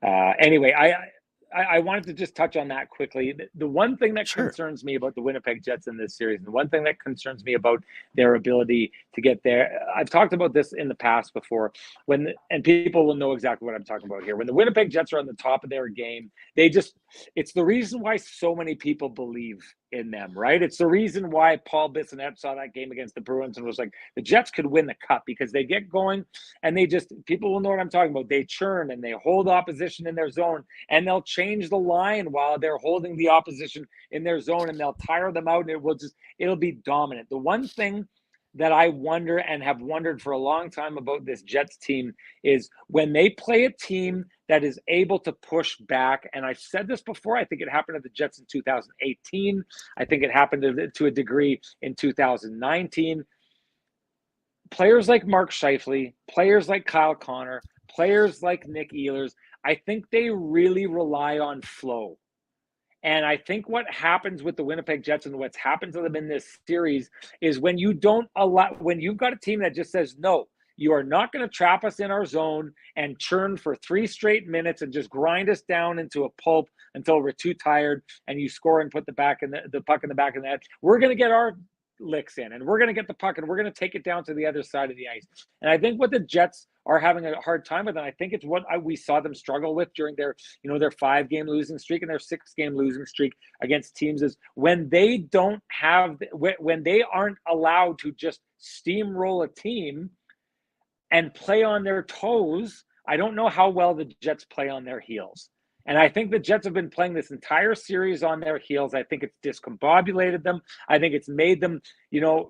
Anyway, I wanted to just touch on that quickly. The one thing that concerns me about the Winnipeg Jets in this series, and the one thing that concerns me about their ability to get there, I've talked about this in the past before, and people will know exactly what I'm talking about here. When the Winnipeg Jets are on the top of their game, it's the reason why so many people believe in them, right? It's the reason why Paul Bissonnette saw that game against the Bruins and was like, the Jets could win the cup, because they get going and people will know what I'm talking about. They churn and they hold opposition in their zone, and they'll change the line while they're holding the opposition in their zone, and they'll tire them out, and it'll be dominant. The one thing that I wonder and have wondered for a long time about this Jets team is when they play a team that is able to push back. And I've said this before, I think it happened to the Jets in 2018. I think it happened to a degree in 2019. Players like Mark Scheifele, players like Kyle Connor, players like Nick Ehlers, I think they really rely on flow. And I think what happens with the Winnipeg Jets and what's happened to them in this series is when you've got a team that just says, no, you are not going to trap us in our zone and churn for 3 straight minutes and just grind us down into a pulp until we're too tired and you score and put the puck in the back of the net. We're going to get our licks in, and we're going to get the puck, and we're going to take it down to the other side of the ice. And I think what the Jets are having a hard time with, and I think it's what we saw them struggle with during their 5-game losing streak and their 6-game losing streak against teams, is when they aren't allowed to just steamroll a team and play on their toes. I don't know how well the Jets play on their heels. And I think the Jets have been playing this entire series on their heels. I think it's discombobulated them. I think it's made them,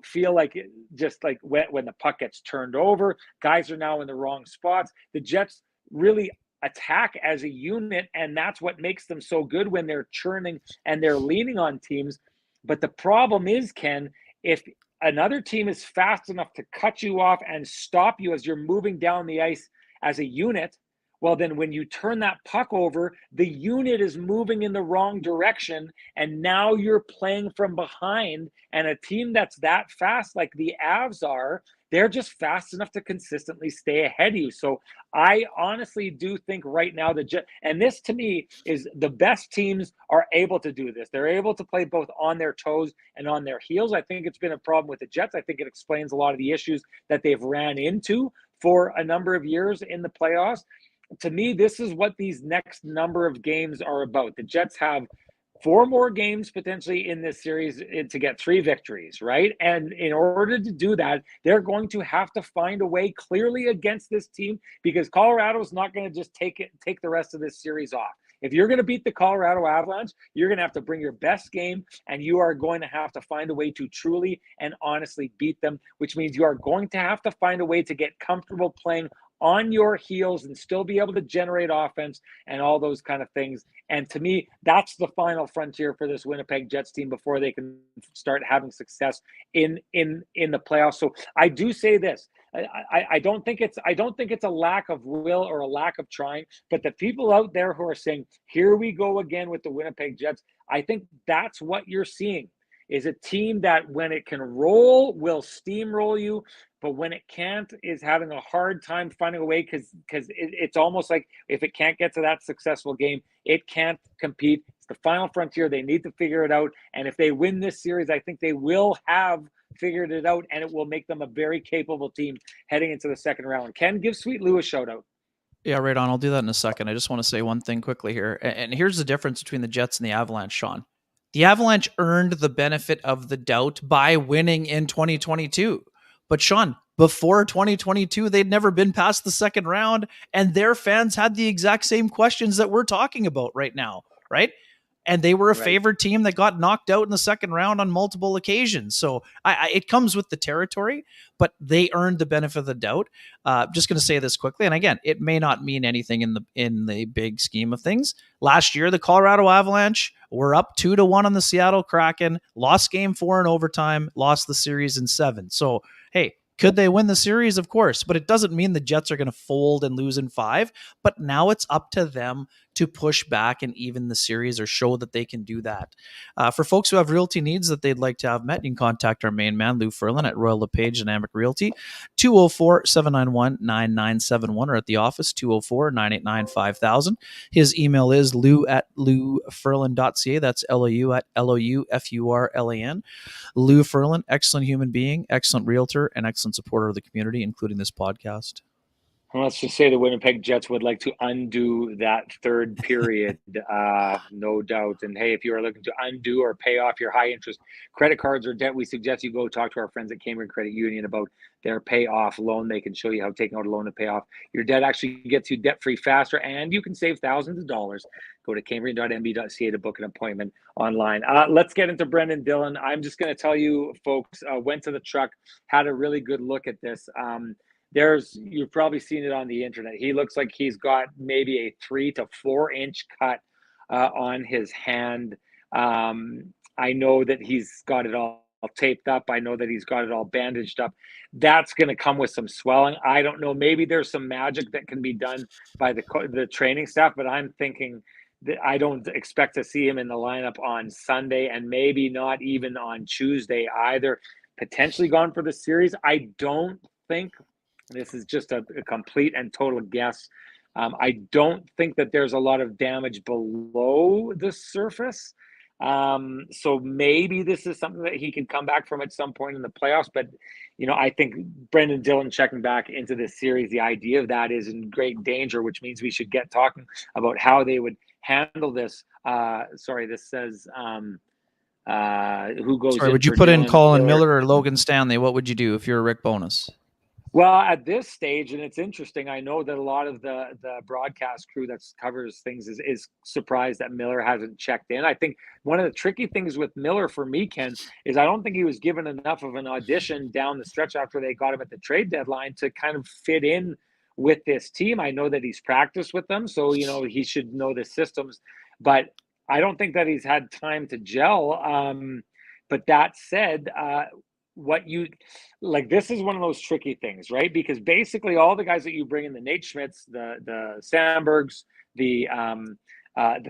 feel like just like when the puck gets turned over, guys are now in the wrong spots. The Jets really attack as a unit, and that's what makes them so good when they're churning and they're leaning on teams. But the problem is, Ken, if another team is fast enough to cut you off and stop you as you're moving down the ice as a unit, well, then when you turn that puck over, the unit is moving in the wrong direction, and now you're playing from behind. And a team that's that fast, like the Avs are, they're just fast enough to consistently stay ahead of you. So I honestly do think right now and this to me is the best teams are able to do this. They're able to play both on their toes and on their heels. I think it's been a problem with the Jets. I think it explains a lot of the issues that they've ran into for a number of years in the playoffs. To me, this is what these next number of games are about. The Jets have 4 more games potentially in this series to get 3 victories, right? And in order to do that, they're going to have to find a way clearly against this team, because Colorado's not going to just take the rest of this series off. If you're going to beat the Colorado Avalanche, you're going to have to bring your best game, and you are going to have to find a way to truly and honestly beat them, which means you are going to have to find a way to get comfortable playing on your heels and still be able to generate offense and all those kind of things. And to me, that's the final frontier for this Winnipeg Jets team before they can start having success in the playoffs. So I do say this. I don't think it's a lack of will or a lack of trying, but the people out there who are saying, here we go again with the Winnipeg Jets, I think that's what you're seeing, is a team that when it can roll, will steamroll you, but when it can't, is having a hard time finding a way, because it's almost like if it can't get to that successful game, it can't compete. It's the final frontier. They need to figure it out. And if they win this series, I think they will have figured it out, and it will make them a very capable team heading into the second round. Ken, give Sweet Lou a shout out. Yeah, right on. I'll do that in a second. I just want to say one thing quickly here. And here's the difference between the Jets and the Avalanche, Sean. The Avalanche earned the benefit of the doubt by winning in 2022. But Sean, before 2022, they'd never been past the second round, and their fans had the exact same questions that we're talking about right now, right? And they were a favored team that got knocked out in the second round on multiple occasions. So it comes with the territory, but they earned the benefit of the doubt. Just going to say this quickly, and again, it may not mean anything in the big scheme of things. Last year, the Colorado Avalanche were up 2-1 on the Seattle Kraken, lost game 4 in overtime, lost the series in 7. So, hey, could they win the series? Of course, but it doesn't mean the Jets are going to fold and lose in 5. But now it's up to them to push back and even the series or show that they can do that. For folks who have realty needs that they'd like to have met, you can contact our main man, Lou Ferlin, at Royal LePage Dynamic Realty, 204-791-9971, or at the office, 204-989-5000. His email is lou@louferlin.ca. That's LOU@LOUFURLAN. Lou Ferlin, excellent human being, excellent realtor, and excellent supporter of the community, including this podcast. Well, let's just say the Winnipeg Jets would like to undo that third period, no doubt. And hey, if you are looking to undo or pay off your high-interest credit cards or debt, we suggest you go talk to our friends at Cambridge Credit Union about their pay-off loan. They can show you how taking out a loan to pay off your debt actually gets you debt-free faster, and you can save thousands of dollars. Go to cambridge.mb.ca to book an appointment online. Let's get into Brendan Dillon. I'm just going to tell you, folks, went to the truck, had a really good look at this. You've probably seen it on the internet. He looks like he's got maybe a 3 to 4 inch cut on his hand. I know that he's got it all taped up. I know that he's got it all bandaged up. That's going to come with some swelling. I don't know. Maybe there's some magic that can be done by the training staff, but I'm thinking that I don't expect to see him in the lineup on Sunday, and maybe not even on Tuesday either. Potentially gone for the series. I don't think. This is just a complete and total guess. I don't think that there's a lot of damage below the surface. So maybe this is something that he can come back from at some point in the playoffs. But, I think Brendan Dillon checking back into this series, the idea of that is in great danger, which means we should get talking about how they would handle this. This says who goes in. Would you put in Colin Miller or Logan Stanley? What would you do if you're Rick Bowness? Well, at this stage, and it's interesting, I know that a lot of the broadcast crew that covers things is surprised that Miller hasn't checked in. I think one of the tricky things with Miller for me, Ken, is I don't think he was given enough of an audition down the stretch after they got him at the trade deadline to kind of fit in with this team. I know that he's practiced with them, so, he should know the systems, but I don't think that he's had time to gel. But that said, this is one of those tricky things, right? Because basically all the guys that you bring in, the Nate Schmitz, the Sandbergs, the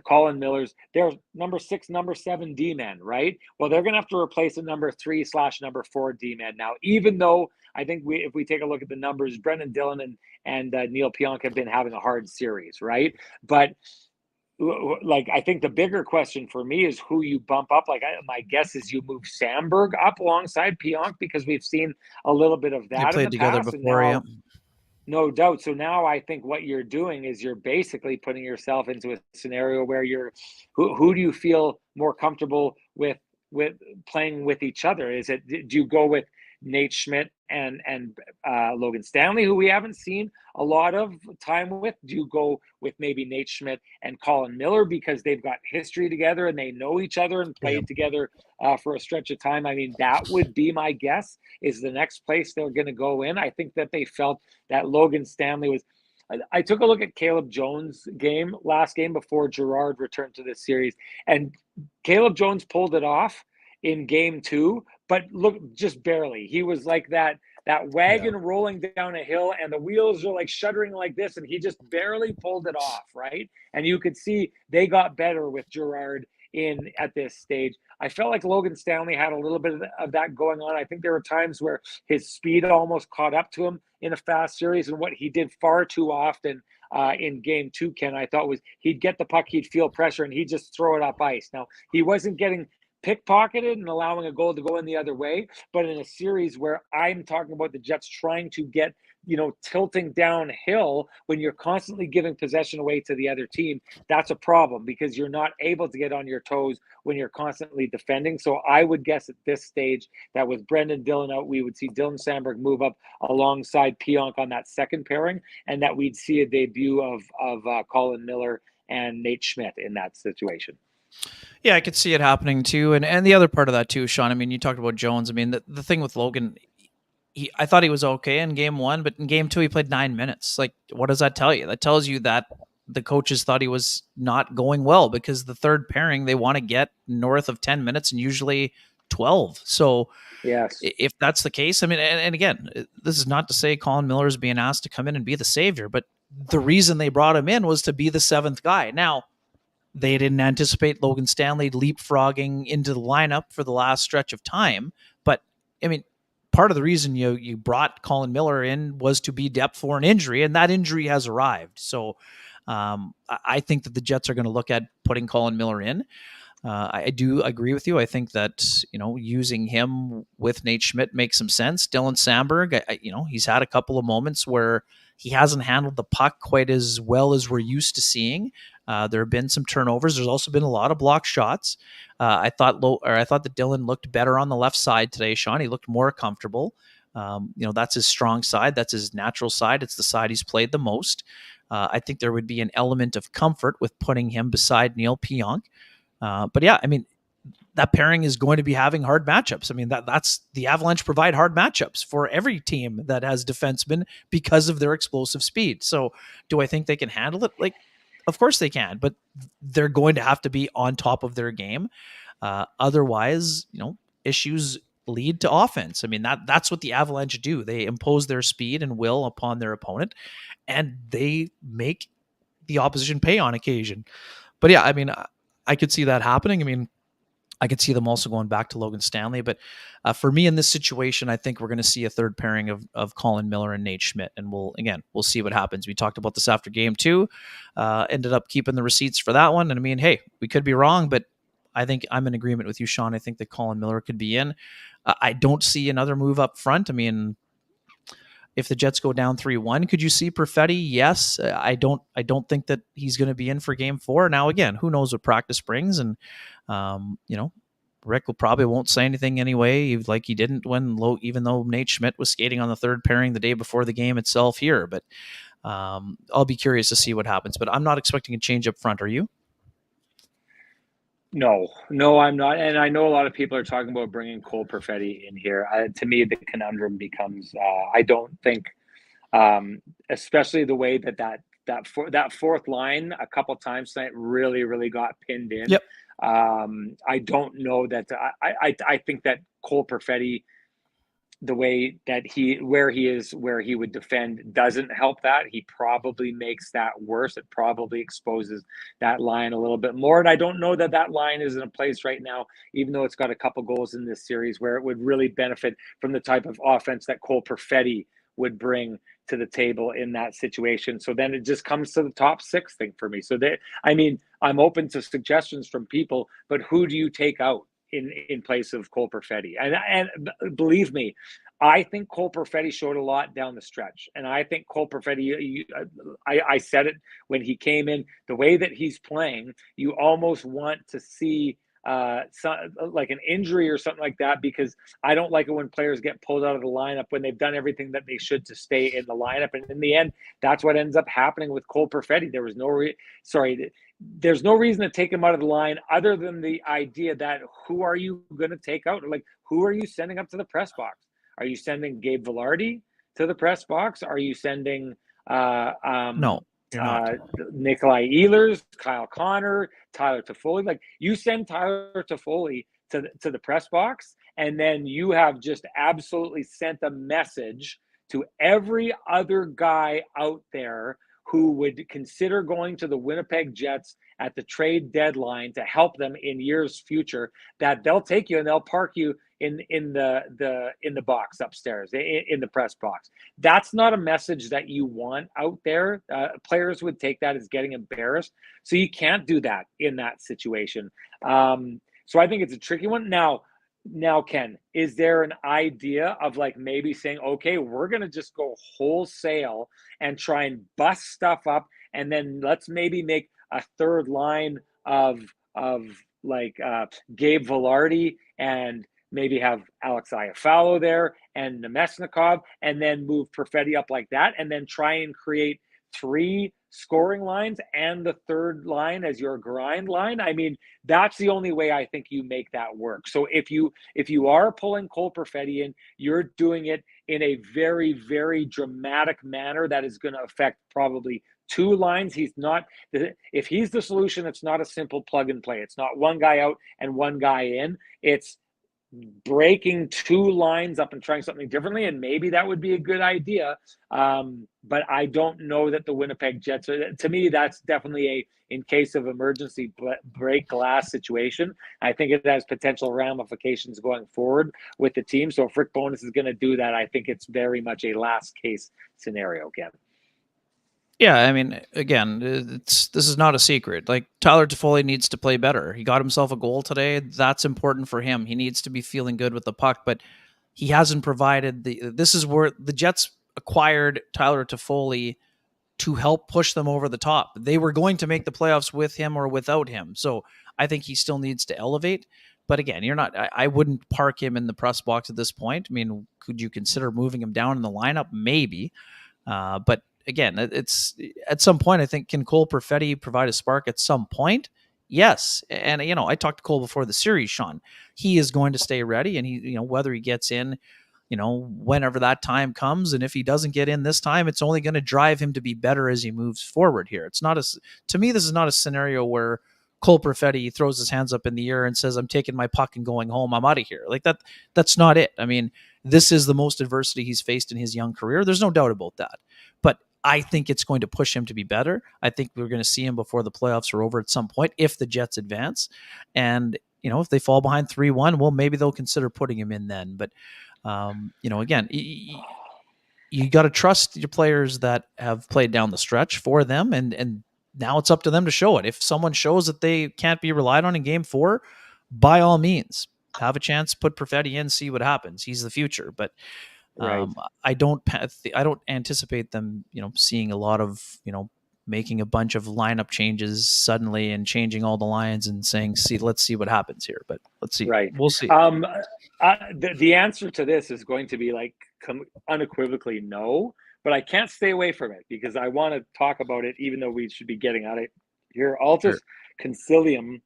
Colin Millers, they're number 6, number 7 D-men, right? Well, they're going to have to replace a number 3/number 4 D-man now, even though I think if we take a look at the numbers, Brendan Dillon and Neil Pionk have been having a hard series, right? But I think the bigger question for me is who you bump up. My guess is you move Sandberg up alongside Pionk, because we've seen a little bit of that. They played together before, yeah. No doubt. So now I think what you're doing is you're basically putting yourself into a scenario where who do you feel more comfortable with playing with each other? Do you go with Nate Schmidt and Logan Stanley, who we haven't seen a lot of time with? Do you go with maybe Nate Schmidt and Colin Miller because they've got history together and they know each other and played together for a stretch of time? I mean, that would be my guess is the next place they're going to go in. I think that they felt that Logan Stanley was – I took a look at Caleb Jones' last game before Girard returned to this series, and Caleb Jones pulled it off in game 2, but look, just barely. He was like that wagon rolling down a hill, and the wheels are like shuddering like this, and he just barely pulled it off, right? And you could see they got better with Girard at this stage. I felt like Logan Stanley had a little bit of that going on. I think there were times where his speed almost caught up to him in a fast series, and what he did far too often in game 2, Ken, I thought was he'd get the puck, he'd feel pressure, and he'd just throw it up ice. Now, he wasn't getting pickpocketed and allowing a goal to go in the other way. But in a series where I'm talking about the Jets trying to get, tilting downhill when you're constantly giving possession away to the other team, that's a problem because you're not able to get on your toes when you're constantly defending. So I would guess at this stage that with Brendan Dillon out, we would see Dylan Sandberg move up alongside Pionk on that second pairing, and that we'd see a debut of Colin Miller and Nate Schmidt in that situation. Yeah, I could see it happening too. And the other part of that too, Sean, I mean, you talked about Jones. I mean, the thing with Logan, I thought he was okay in game one, but in game two, he played 9 minutes. Like, what does that tell you? That tells you that the coaches thought he was not going well because the third pairing, they want to get north of 10 minutes and usually 12. So yes, if that's the case, I mean, and again, this is not to say Colin Miller is being asked to come in and be the savior, but the reason they brought him in was to be the seventh guy. Now, they didn't anticipate Logan Stanley leapfrogging into the lineup for the last stretch of time. But, I mean, part of the reason you brought Colin Miller in was to be depth for an injury, and that injury has arrived. So I think that the Jets are going to look at putting Colin Miller in. I do agree with you. I think that, using him with Nate Schmidt makes some sense. Dylan Sandberg, he's had a couple of moments where he hasn't handled the puck quite as well as we're used to seeing. There have been some turnovers. There's also been a lot of blocked shots. I thought that Dylan looked better on the left side today, Sean. He looked more comfortable. That's his strong side. That's his natural side. It's the side he's played the most. I think there would be an element of comfort with putting him beside Neil Pionk. But yeah, I mean, that pairing is going to be having hard matchups. I mean, that's the Avalanche provide hard matchups for every team that has defensemen because of their explosive speed. So do I think they can handle it? Like, of course they can, but they're going to have to be on top of their game. Otherwise, issues lead to offense. I mean, that's what the Avalanche do. They impose their speed and will upon their opponent, and they make the opposition pay on occasion. But yeah, I mean, I could see that happening. I mean, I could see them also going back to Logan Stanley. But for me in this situation, I think we're going to see a third pairing of Colin Miller and Nate Schmidt. And we'll see what happens. We talked about this after game two, ended up keeping the receipts for that one. And I mean, hey, we could be wrong, but I think I'm in agreement with you, Sean. I think that Colin Miller could be in. I don't see another move up front. I mean, if the Jets go down 3-1, could you see Perfetti? Yes. I don't think that he's going to be in for game 4. Now, again, who knows what practice brings? And, Rick probably won't say anything anyway, like he didn't even though Nate Schmidt was skating on the third pairing the day before the game itself here. But I'll be curious to see what happens. But I'm not expecting a change up front. Are you? No, I'm not. And I know a lot of people are talking about bringing Cole Perfetti in here. To me, the conundrum becomes, I don't think, especially the way that fourth line a couple times tonight really, really got pinned in. Yep. I don't know that. I think that Cole Perfetti, the way that where he would defend doesn't help that. He probably makes that worse. It probably exposes that line a little bit more. And I don't know that line is in a place right now, even though it's got a couple goals in this series, where it would really benefit from the type of offense that Cole Perfetti would bring to the table in that situation. So then it just comes to the top 6 thing for me. So I'm open to suggestions from people, but who do you take out in place of Cole Perfetti? And believe me, I think Cole Perfetti showed a lot down the stretch. And I think Cole Perfetti, I said it when he came in, the way that he's playing, you almost want to see like an injury or something like that, because I don't like it when players get pulled out of the lineup when they've done everything that they should to stay in the lineup. And in the end, that's what ends up happening with Cole Perfetti. There was there's no reason to take him out of the line other than the idea that who are you going to take out? Like, who are you sending up to the press box? Are you sending Gabe Vilardi to the press box? Are you sending No, you're not. Nikolai Ehlers, Kyle Connor, Tyler Toffoli? Like, you send Tyler Toffoli to the press box, and then you have just absolutely sent a message to every other guy out there who would consider going to the Winnipeg Jets at the trade deadline to help them in years future, that they'll take you and they'll park you in the box upstairs, in the press box. That's not a message that you want out there. Players would take that as getting embarrassed. So you can't do that in that situation. So I think it's a tricky one. Now, Ken, is there an idea of like maybe saying, okay, we're going to just go wholesale and try and bust stuff up, and then let's maybe make a third line of like Gabe Velarde, and maybe have Alex Iafallo there and Nemesnikov, and then move Perfetti up like that, and then try and create 3 scoring lines and the third line as your grind line. I mean, that's the only way I think you make that work. So if you are pulling Cole Perfetti in, you're doing it in a very, very dramatic manner that is going to affect probably 2 lines. If he's the solution, it's not a simple plug and play. It's not one guy out and one guy in. It's breaking 2 lines up and trying something differently, and maybe that would be a good idea. But I don't know that the Winnipeg Jets to me, that's definitely in case of emergency break glass situation. I think it has potential ramifications going forward with the team. So if Rick Bowness is going to do that, I think it's very much a last case scenario, Ken. Yeah, I mean, again, this is not a secret. Like, Tyler Toffoli needs to play better. He got himself a goal today. That's important for him. He needs to be feeling good with the puck, but he hasn't provided this is where the Jets acquired Tyler Toffoli to help push them over the top. They were going to make the playoffs with him or without him. So I think he still needs to elevate. But again, I wouldn't park him in the press box at this point. I mean, could you consider moving him down in the lineup? Maybe. But again, it's at some point, I think, can Cole Perfetti provide a spark at some point? Yes. And, I talked to Cole before the series, Sean. He is going to stay ready, and he, whether he gets in, whenever that time comes, and if he doesn't get in this time, it's only going to drive him to be better as he moves forward here. To me, this is not a scenario where Cole Perfetti throws his hands up in the air and says, I'm taking my puck and going home. I'm out of here. Like that's not it. I mean, this is the most adversity he's faced in his young career. There's no doubt about that. But I think it's going to push him to be better. I think we're going to see him before the playoffs are over at some point if the Jets advance. And, if they fall behind 3-1, well, maybe they'll consider putting him in then. But, again, you got to trust your players that have played down the stretch for them. And now it's up to them to show it. If someone shows that they can't be relied on in game 4, by all means, have a chance, put Perfetti in, see what happens. He's the future. But right. I don't anticipate them, seeing a lot of, making a bunch of lineup changes suddenly and changing all the lines and saying, let's see what happens here. But let's see. Right. We'll see. The answer to this is going to be like unequivocally no, but I can't stay away from it because I want to talk about it, even though we should be getting at it here. Altus Concilium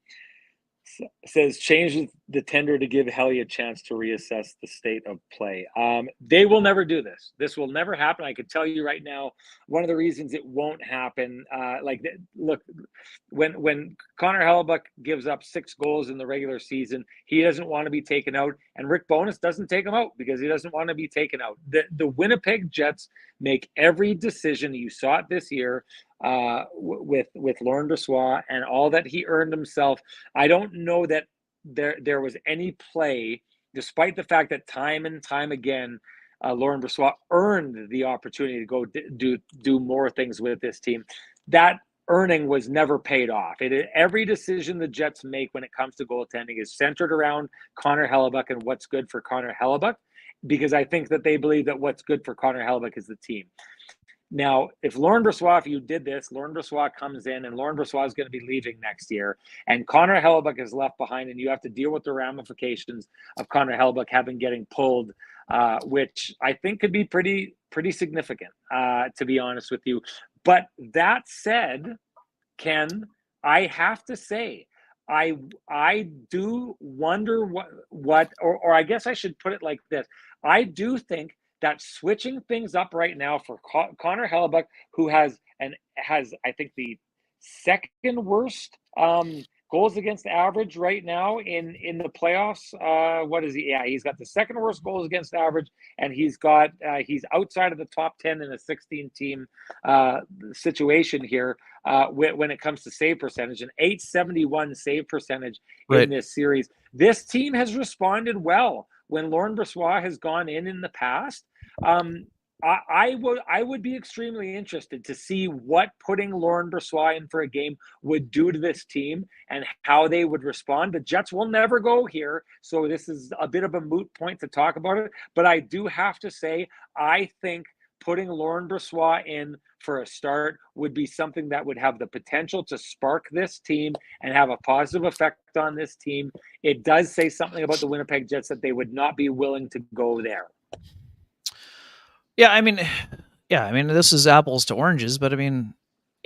says change the tender to give Helly a chance to reassess the state of play. They will never do this. This will never happen. I can tell you right now, one of the reasons it won't happen, look, when Connor Hellebuyck gives up 6 goals in the regular season, he doesn't want to be taken out, and Rick Bowness doesn't take him out because he doesn't want to be taken out. The Winnipeg Jets make every decision. You saw it this year with Laurent Brossoit and all that he earned himself. I don't know that there was any play, despite the fact that time and time again, Laurent Brossoit earned the opportunity to go do more things with this team. That earning was never paid off. Every decision the Jets make when it comes to goaltending is centered around Connor Hellebuyck and what's good for Connor Hellebuyck, because I think that they believe that what's good for Connor Hellebuyck is the team. Now, if Laurent Brossoit, if you did this, Laurent Brossoit comes in and Laurent Brossoit is going to be leaving next year and Connor Hellebuyck is left behind and you have to deal with the ramifications of Connor Hellebuyck getting pulled, which I think could be pretty significant, to be honest with you. But that said, Ken, I have to say, I do wonder what or I guess I should put it like this. I do think that switching things up right now for Connor Hellebuyck, who has I think the second worst goals against average right now in the playoffs. What is he? Yeah, he's got the second worst goals against average, and he's outside of the top 10 in a 16-team situation here when it comes to save percentage, an .871 save percentage in this series. This team has responded well when Laurent Brossoit has gone in the past. I would be extremely interested to see what putting Laurent Brossoit in for a game would do to this team and how they would respond. The Jets will never go here, so this is a bit of a moot point to talk about it. But I do have to say, I think putting Laurent Brossoit in for a start would be something that would have the potential to spark this team and have a positive effect on this team. It does say something about the Winnipeg Jets that they would not be willing to go there. Yeah, I mean, this is apples to oranges, but I mean,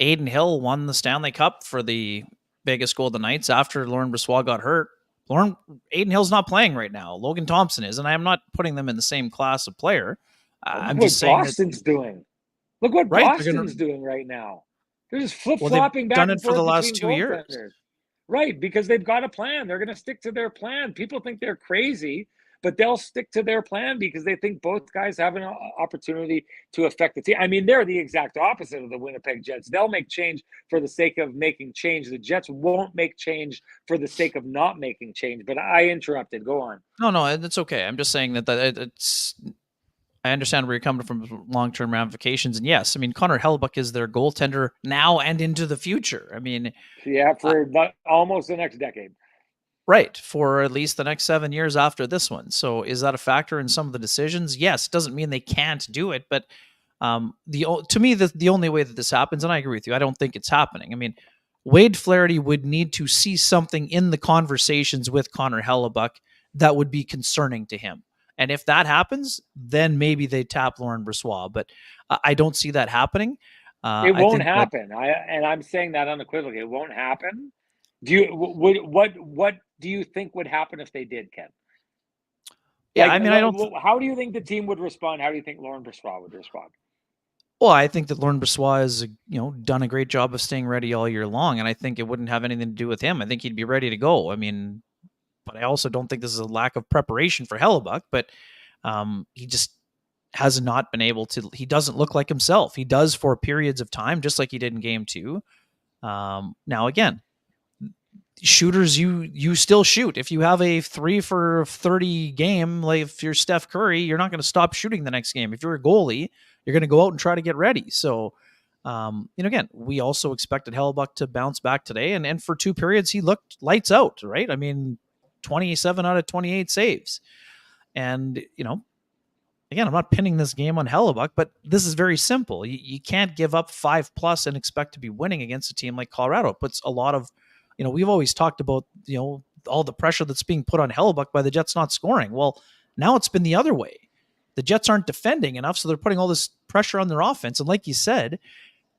Aiden Hill won the Stanley Cup for the Vegas Golden Knights after Laurent Brossoit got hurt. Aiden Hill's not playing right now. Logan Thompson is, and I am not putting them in the same class of player. I'm just saying Boston's doing. Look what Boston's doing right now. They're just flip-flopping back and forth for the last between 2 years. Right, because they've got a plan. They're going to stick to their plan. People think they're crazy, but they'll stick to their plan because they think both guys have an opportunity to affect the team. I mean, they're the exact opposite of the Winnipeg Jets. They'll make change for the sake of making change. The Jets won't make change for the sake of not making change. But I interrupted. Go on. No, it's okay. I'm just saying that it's. I understand where you're coming from long-term ramifications. And yes, I mean, Connor Hellebuyck is their goaltender now and into the future. I mean, yeah, for almost the next decade. Right, for at least the next 7 years after this one. So is that a factor in some of the decisions? Yes, it doesn't mean they can't do it, but to me, the only way that this happens, and I agree with you, I don't think it's happening. I mean, Wade Flaherty would need to see something in the conversations with Connor Hellebuyck that would be concerning to him. And if that happens, then maybe they tap Laurent Brossoit. But I don't see that happening. It won't happen. I'm saying that unequivocally. It won't happen. What do you think would happen if they did, Ken? Yeah, like, I mean, I don't. How do you think the team would respond? How do you think Laurent Brossoit would respond? Well, I think that Laurent Brossoit has, done a great job of staying ready all year long, and I think it wouldn't have anything to do with him. I think he'd be ready to go. I mean, but I also don't think this is a lack of preparation for Hellebuyck, but he just has not been able to. He doesn't look like himself. He does for periods of time, just like he did in Game 2. Now, again, shooters, you still shoot. If you have a 3 for 30 game, like if you're Steph Curry, you're not going to stop shooting the next game. If you're a goalie, you're going to go out and try to get ready. So, again, we also expected Hellebuyck to bounce back today, and for 2 periods, he looked lights out, right? I mean, 27 out of 28 saves. And, again, I'm not pinning this game on Hellebuyck, but this is very simple. You can't give up 5+ and expect to be winning against a team like Colorado. It puts a lot of, we've always talked about, all the pressure that's being put on Hellebuyck by the Jets not scoring. Well, now it's been the other way. The Jets aren't defending enough, so they're putting all this pressure on their offense. And like you said,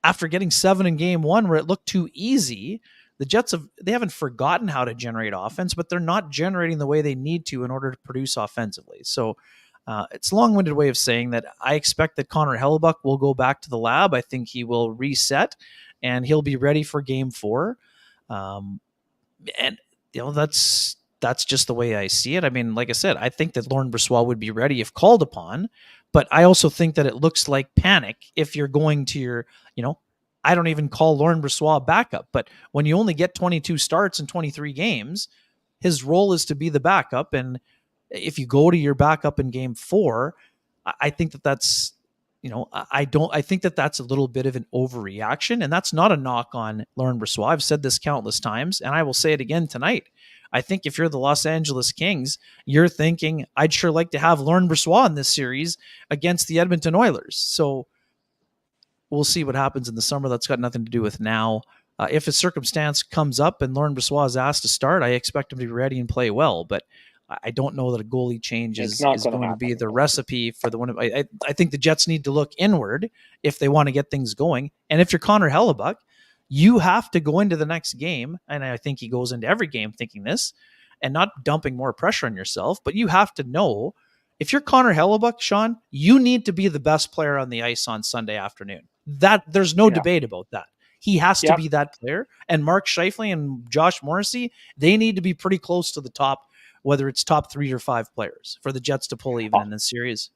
after getting 7 in Game 1 where it looked too easy, the Jets they haven't forgotten how to generate offense, but they're not generating the way they need to in order to produce offensively. So it's a long-winded way of saying that I expect that Connor Hellebuyck will go back to the lab. I think he will reset, and he'll be ready for Game 4. And that's just the way I see it. I mean, like I said, I think that Laurent Brossoit would be ready if called upon, but I also think that it looks like panic if you're going to your, I don't even call Laurent Brossoit backup, but when you only get 22 starts in 23 games, his role is to be the backup. And if you go to your backup in Game 4, I think that's, I think that that's a little bit of an overreaction, and that's not a knock on Laurent Brossoit. I've said this countless times, and I will say it again tonight. I think if you're the Los Angeles Kings, you're thinking, I'd sure like to have Laurent Brossoit in this series against the Edmonton Oilers. So we'll see what happens in the summer. That's got nothing to do with now. If a circumstance comes up and Laurent Brossoit is asked to start, I expect him to be ready and play well, but I don't know that a goalie change is going to be the recipe for the one. I think the Jets need to look inward if they want to get things going. And if you're Connor Hellebuyck, you have to go into the next game, and I think he goes into every game thinking this, and not dumping more pressure on yourself, but you have to know, if you're Connor Hellebuyck, Sean, you need to be the best player on the ice on Sunday afternoon. There's no debate about that. He has to be that player. And Mark Scheifele and Josh Morrissey, they need to be pretty close to the top, whether it's top 3 or 5 players for the Jets to pull even in this series.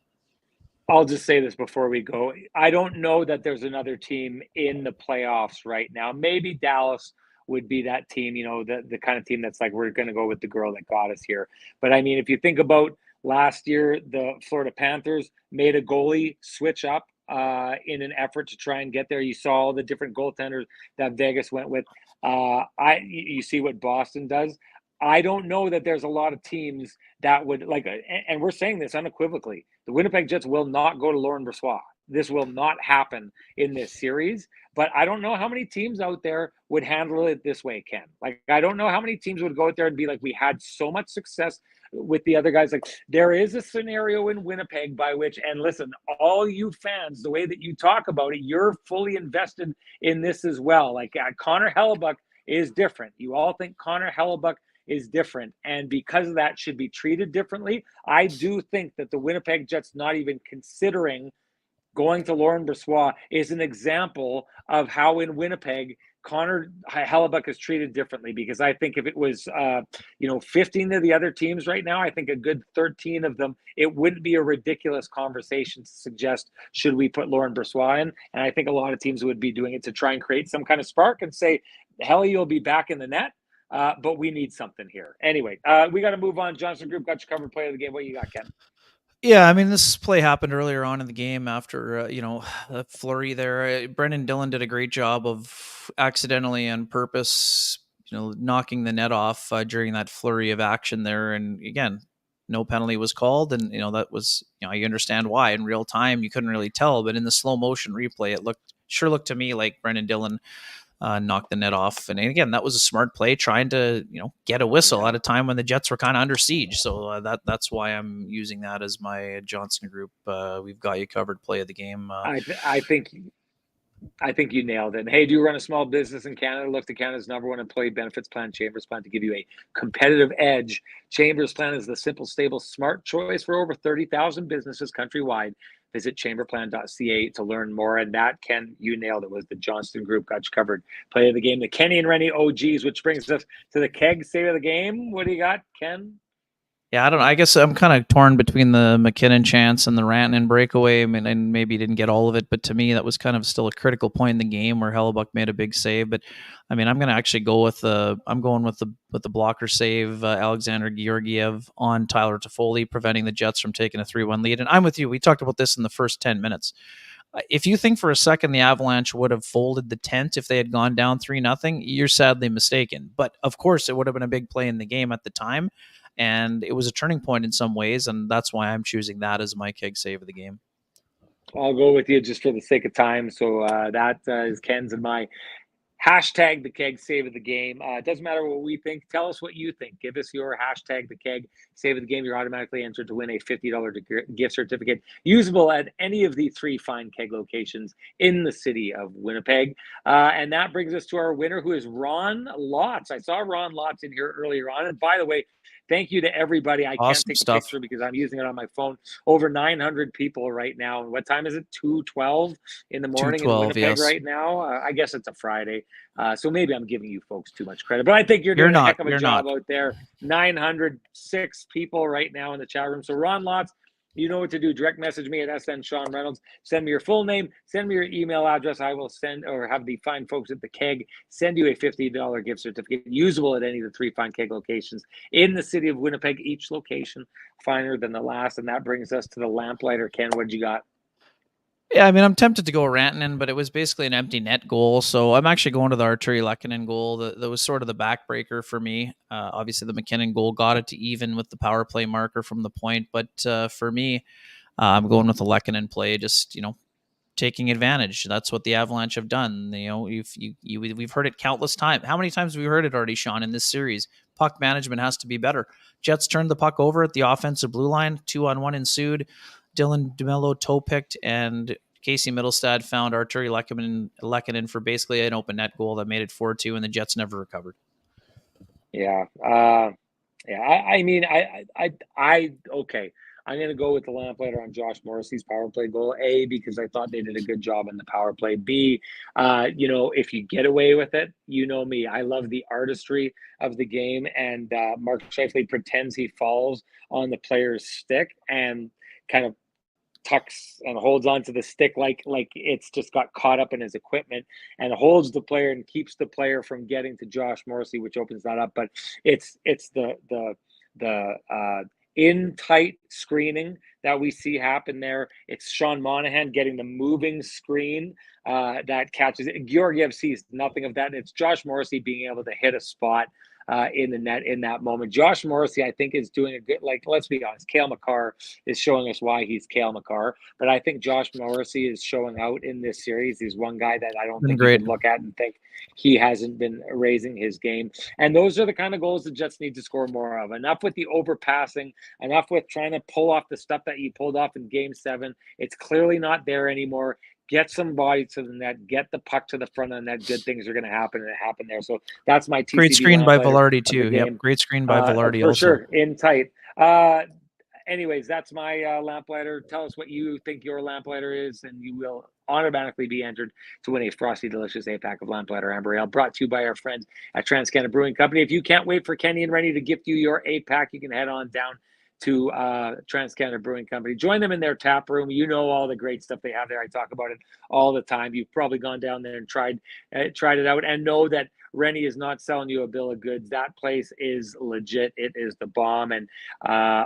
I'll just say this before we go. I don't know that there's another team in the playoffs right now. Maybe Dallas would be that team, the kind of team that's like, we're going to go with the girl that got us here. But I mean, if you think about last year, the Florida Panthers made a goalie switch up in an effort to try and get there. You saw all the different goaltenders that Vegas went with. You see what Boston does. I don't know that there's a lot of teams that would like, and we're saying this unequivocally. The Winnipeg Jets will not go to Laurent Brossoit. This will not happen in this series. But I don't know how many teams out there would handle it this way, Ken. Like, I don't know how many teams would go out there and be like, we had so much success with the other guys. Like, there is a scenario in Winnipeg by which, and listen, all you fans, the way that you talk about it, you're fully invested in this as well. Like, Connor Hellebuck is different. You all think Connor Hellebuck is different, and because of that should be treated differently. I do think that the Winnipeg Jets not even considering going to Laurent Brossoit is an example of how in Winnipeg Connor Hellebuck is treated differently, because I think if it was 15 of the other teams right now, I think a good 13 of them, it wouldn't be a ridiculous conversation to suggest should we put Laurent Brossoit in, and I think a lot of teams would be doing it to try and create some kind of spark and say, Helly, you'll be back in the net. But we need something here. Anyway, we got to move on. Johnson Group got you covered. Play of the game. What you got, Ken? Yeah, I mean, this play happened earlier on in the game after, a flurry there. Brendan Dillon did a great job of accidentally on purpose, knocking the net off during that flurry of action there. And again, no penalty was called. And, that was, you understand why. In real time, you couldn't really tell. But in the slow motion replay, it looked to me like Brendan Dillon knocked the net off. And again, that was a smart play, trying to, get a whistle at a time when the Jets were kind of under siege. So that's why I'm using that as my Johnson Group. We've got you covered play of the game. I think you nailed it. Hey, do you run a small business in Canada? Look to Canada's #1 employee benefits plan, Chambers Plan, to give you a competitive edge. Chambers Plan is the simple, stable, smart choice for over 30,000 businesses countrywide. Visit chamberplan.ca to learn more. And that, Ken, you nailed it, was the Johnston Group got you covered play of the game. The Kenny and Renny OGs, which brings us to the keg save of the game. What do you got, Ken? Yeah, I don't know. I guess I'm kind of torn between the McKinnon chance and the Rantanen breakaway. I mean, and maybe didn't get all of it, but to me, that was kind of still a critical point in the game where Hellebuck made a big save. But I mean, I'm going to actually go with the blocker save, Alexander Georgiev on Tyler Toffoli, preventing the Jets from taking a 3-1 lead. And I'm with you. We talked about this in the first 10 minutes. If you think for a second the Avalanche would have folded the tent if they had gone down 3-0, you're sadly mistaken. But of course, it would have been a big play in the game at the time. And it was a turning point in some ways, and that's why I'm choosing that as my keg save of the game. I'll go with you just for the sake of time. So that is Ken's and my hashtag the keg save of the game. It doesn't matter what we think. Tell us what you think. Give us your hashtag the keg save of the game. You're automatically entered to win a $50 gift certificate usable at any of the 3 fine keg locations in the city of Winnipeg. And that brings us to our winner, who is Ron Lotz. I saw Ron Lotz in here earlier on. And by the way, thank you to everybody. I Awesome can't take stuff. a picture because I'm using it on my phone. Over 900 people right now. And what time is it? 2:12 in the morning in Winnipeg right now. I guess it's a Friday. So maybe I'm giving you folks too much credit. But I think you're doing a heck of a job out there. 906 people right now in the chat room. So Ron Lotz, you know what to do. Direct message me at SN Sean Reynolds. Send me your full name. Send me your email address. I will send, or have the fine folks at the keg send you a $50 gift certificate usable at any of the 3 fine keg locations in the city of Winnipeg. Each location finer than the last. And that brings us to the lamplighter. Ken, what you got? Yeah, I mean, I'm tempted to go Rantanen, but it was basically an empty net goal. So I'm actually going to the Arturi Lehkonen goal. That was sort of the backbreaker for me. Obviously, the McKinnon goal got it to even with the power play marker from the point. But for me, I'm going with the Lehkonen play, just, taking advantage. That's what the Avalanche have done. We've heard it countless times. How many times have we heard it already, Sean, in this series? Puck management has to be better. Jets turned the puck over at the offensive blue line. 2-on-1 ensued. Dylan DeMello toe-picked, and Casey Middlestad found Arturi Lehkonen for basically an open net goal that made it 4-2, and the Jets never recovered. Yeah. I mean, okay. I'm going to go with the lamplighter on Josh Morrissey's power play goal. A, because I thought they did a good job in the power play. B, if you get away with it, you know me. I love the artistry of the game. And Mark Scheifele pretends he falls on the player's stick and kind of tucks and holds onto the stick like it's just got caught up in his equipment, and holds the player and keeps the player from getting to Josh Morrissey, which opens that up. But it's the in tight screening that we see happen there. It's Sean Monahan getting the moving screen that catches it. Georgiev sees nothing of that. It's Josh Morrissey being able to hit a spot in the net in that moment. Josh Morrissey, I think, is doing a good, like, let's be honest, Cale Makar is showing us why he's Cale Makar. But I think Josh Morrissey is showing out in this series. He's one guy that I don't think you can look at and think he hasn't been raising his game. And those are the kind of goals the Jets need to score more of. Enough with the overpassing, enough with trying to pull off the stuff that you pulled off in Game 7. It's clearly not there anymore. Get some body to the net, get the puck to the front of the net. Good things are going to happen, and it happened there. So that's my TCB. Great screen by Velarde too. Yep, great screen by Velarde for also. sure, in tight. Anyways, that's my lamplighter. Tell us what you think your lamplighter is, and you will automatically be entered to win a frosty, delicious 8-pack of Lamplighter Amber Ale, brought to you by our friends at Transcanada Brewing Company. If you can't wait for Kenny and Renny to gift you your 8-pack, you can head on down to Transcanada Brewing Company. Join them in their tap room. You know all the great stuff they have there. I talk about it all the time. You've probably gone down there and tried it out, and know that Renny is not selling you a bill of goods. That place is legit. It is the bomb. And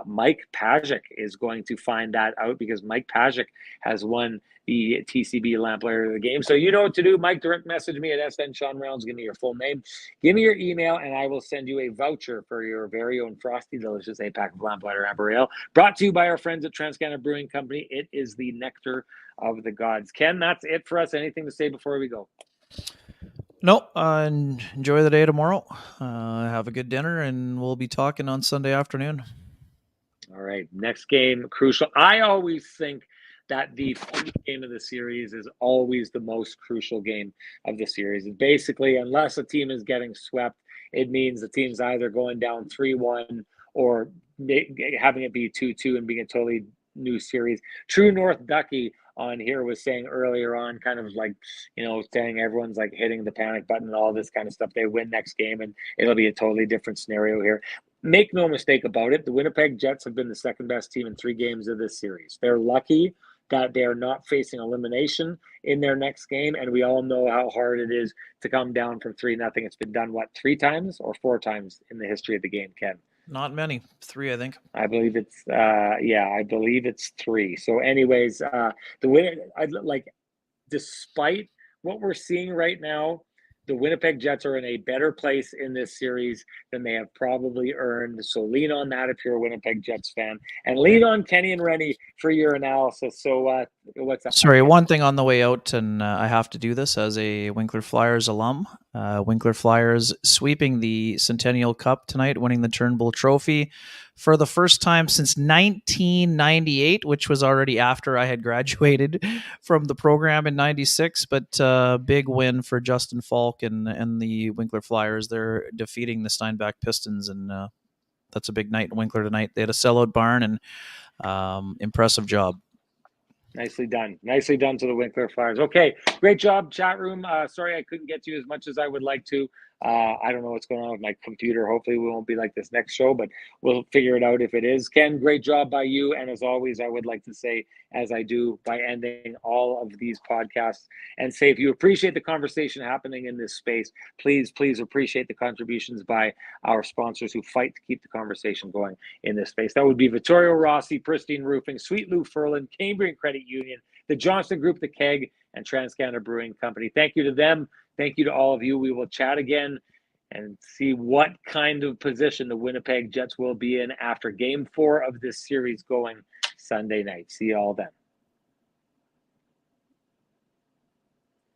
Mike Pajek is going to find that out, because Mike Pajek has won the TCB Lamplighter of the game. So you know what to do. Mike, direct message me at SN Sean Reynolds. Give me your full name. Give me your email, and I will send you a voucher for your very own frosty, delicious 8-pack of Lamplighter Amber Ale, brought to you by our friends at Transcanada Brewing Company. It is the nectar of the gods. Ken, that's it for us. Anything to say before we go? Nope. Enjoy the day tomorrow. Have a good dinner, and we'll be talking on Sunday afternoon. All right. Next game, crucial. I always think that the first game of the series is always the most crucial game of the series. And basically, unless a team is getting swept, it means the team's either going down 3-1 or having it be 2-2 and being a totally new series. True North Ducky on here was saying earlier on, kind of like, saying everyone's like hitting the panic button and all this kind of stuff. They win next game and it'll be a totally different scenario here. Make no mistake about it, the Winnipeg Jets have been the second best team in 3 games of this series. They're lucky that they're not facing elimination in their next game, and we all know how hard it is to come down from 3-0. It's been done, 3 times or 4 times in the history of the game, Ken? Not many. 3, I think. I believe it's I believe it's 3. So anyways, the winner, despite what we're seeing right now, the Winnipeg Jets are in a better place in this series than they have probably earned. So lean on that if you're a Winnipeg Jets fan, and lean on Kenny and Renny for your analysis. So what's up? Sorry, one thing on the way out, and I have to do this as a Winkler Flyers alum. Winkler Flyers sweeping the Centennial Cup tonight, winning the Turnbull Trophy for the first time since 1998, which was already after I had graduated from the program in 96. But big win for Justin Falk and the Winkler Flyers. They're defeating the Steinbach Pistons, and that's a big night in Winkler tonight. They had a sellout barn, and impressive job. Nicely done. Nicely done to the Winkler Flyers. Okay, great job, chat room. Sorry I couldn't get to you as much as I would like to. I don't know what's going on with my computer. Hopefully we won't be like this next show, but we'll figure it out if it is. Ken, great job by you. And as always, I would like to say, as I do by ending all of these podcasts, and say, if you appreciate the conversation happening in this space, please appreciate the contributions by our sponsors who fight to keep the conversation going in this space. That would be Vittorio Rossi, Pristine Roofing, Sweet Lou Furlan, Cambrian Credit Union, the Johnson Group, the Keg, and Transcanada Brewing Company. Thank you to them. Thank you to all of you. We will chat again and see what kind of position the Winnipeg Jets will be in after Game 4 of this series going Sunday night. See you all then.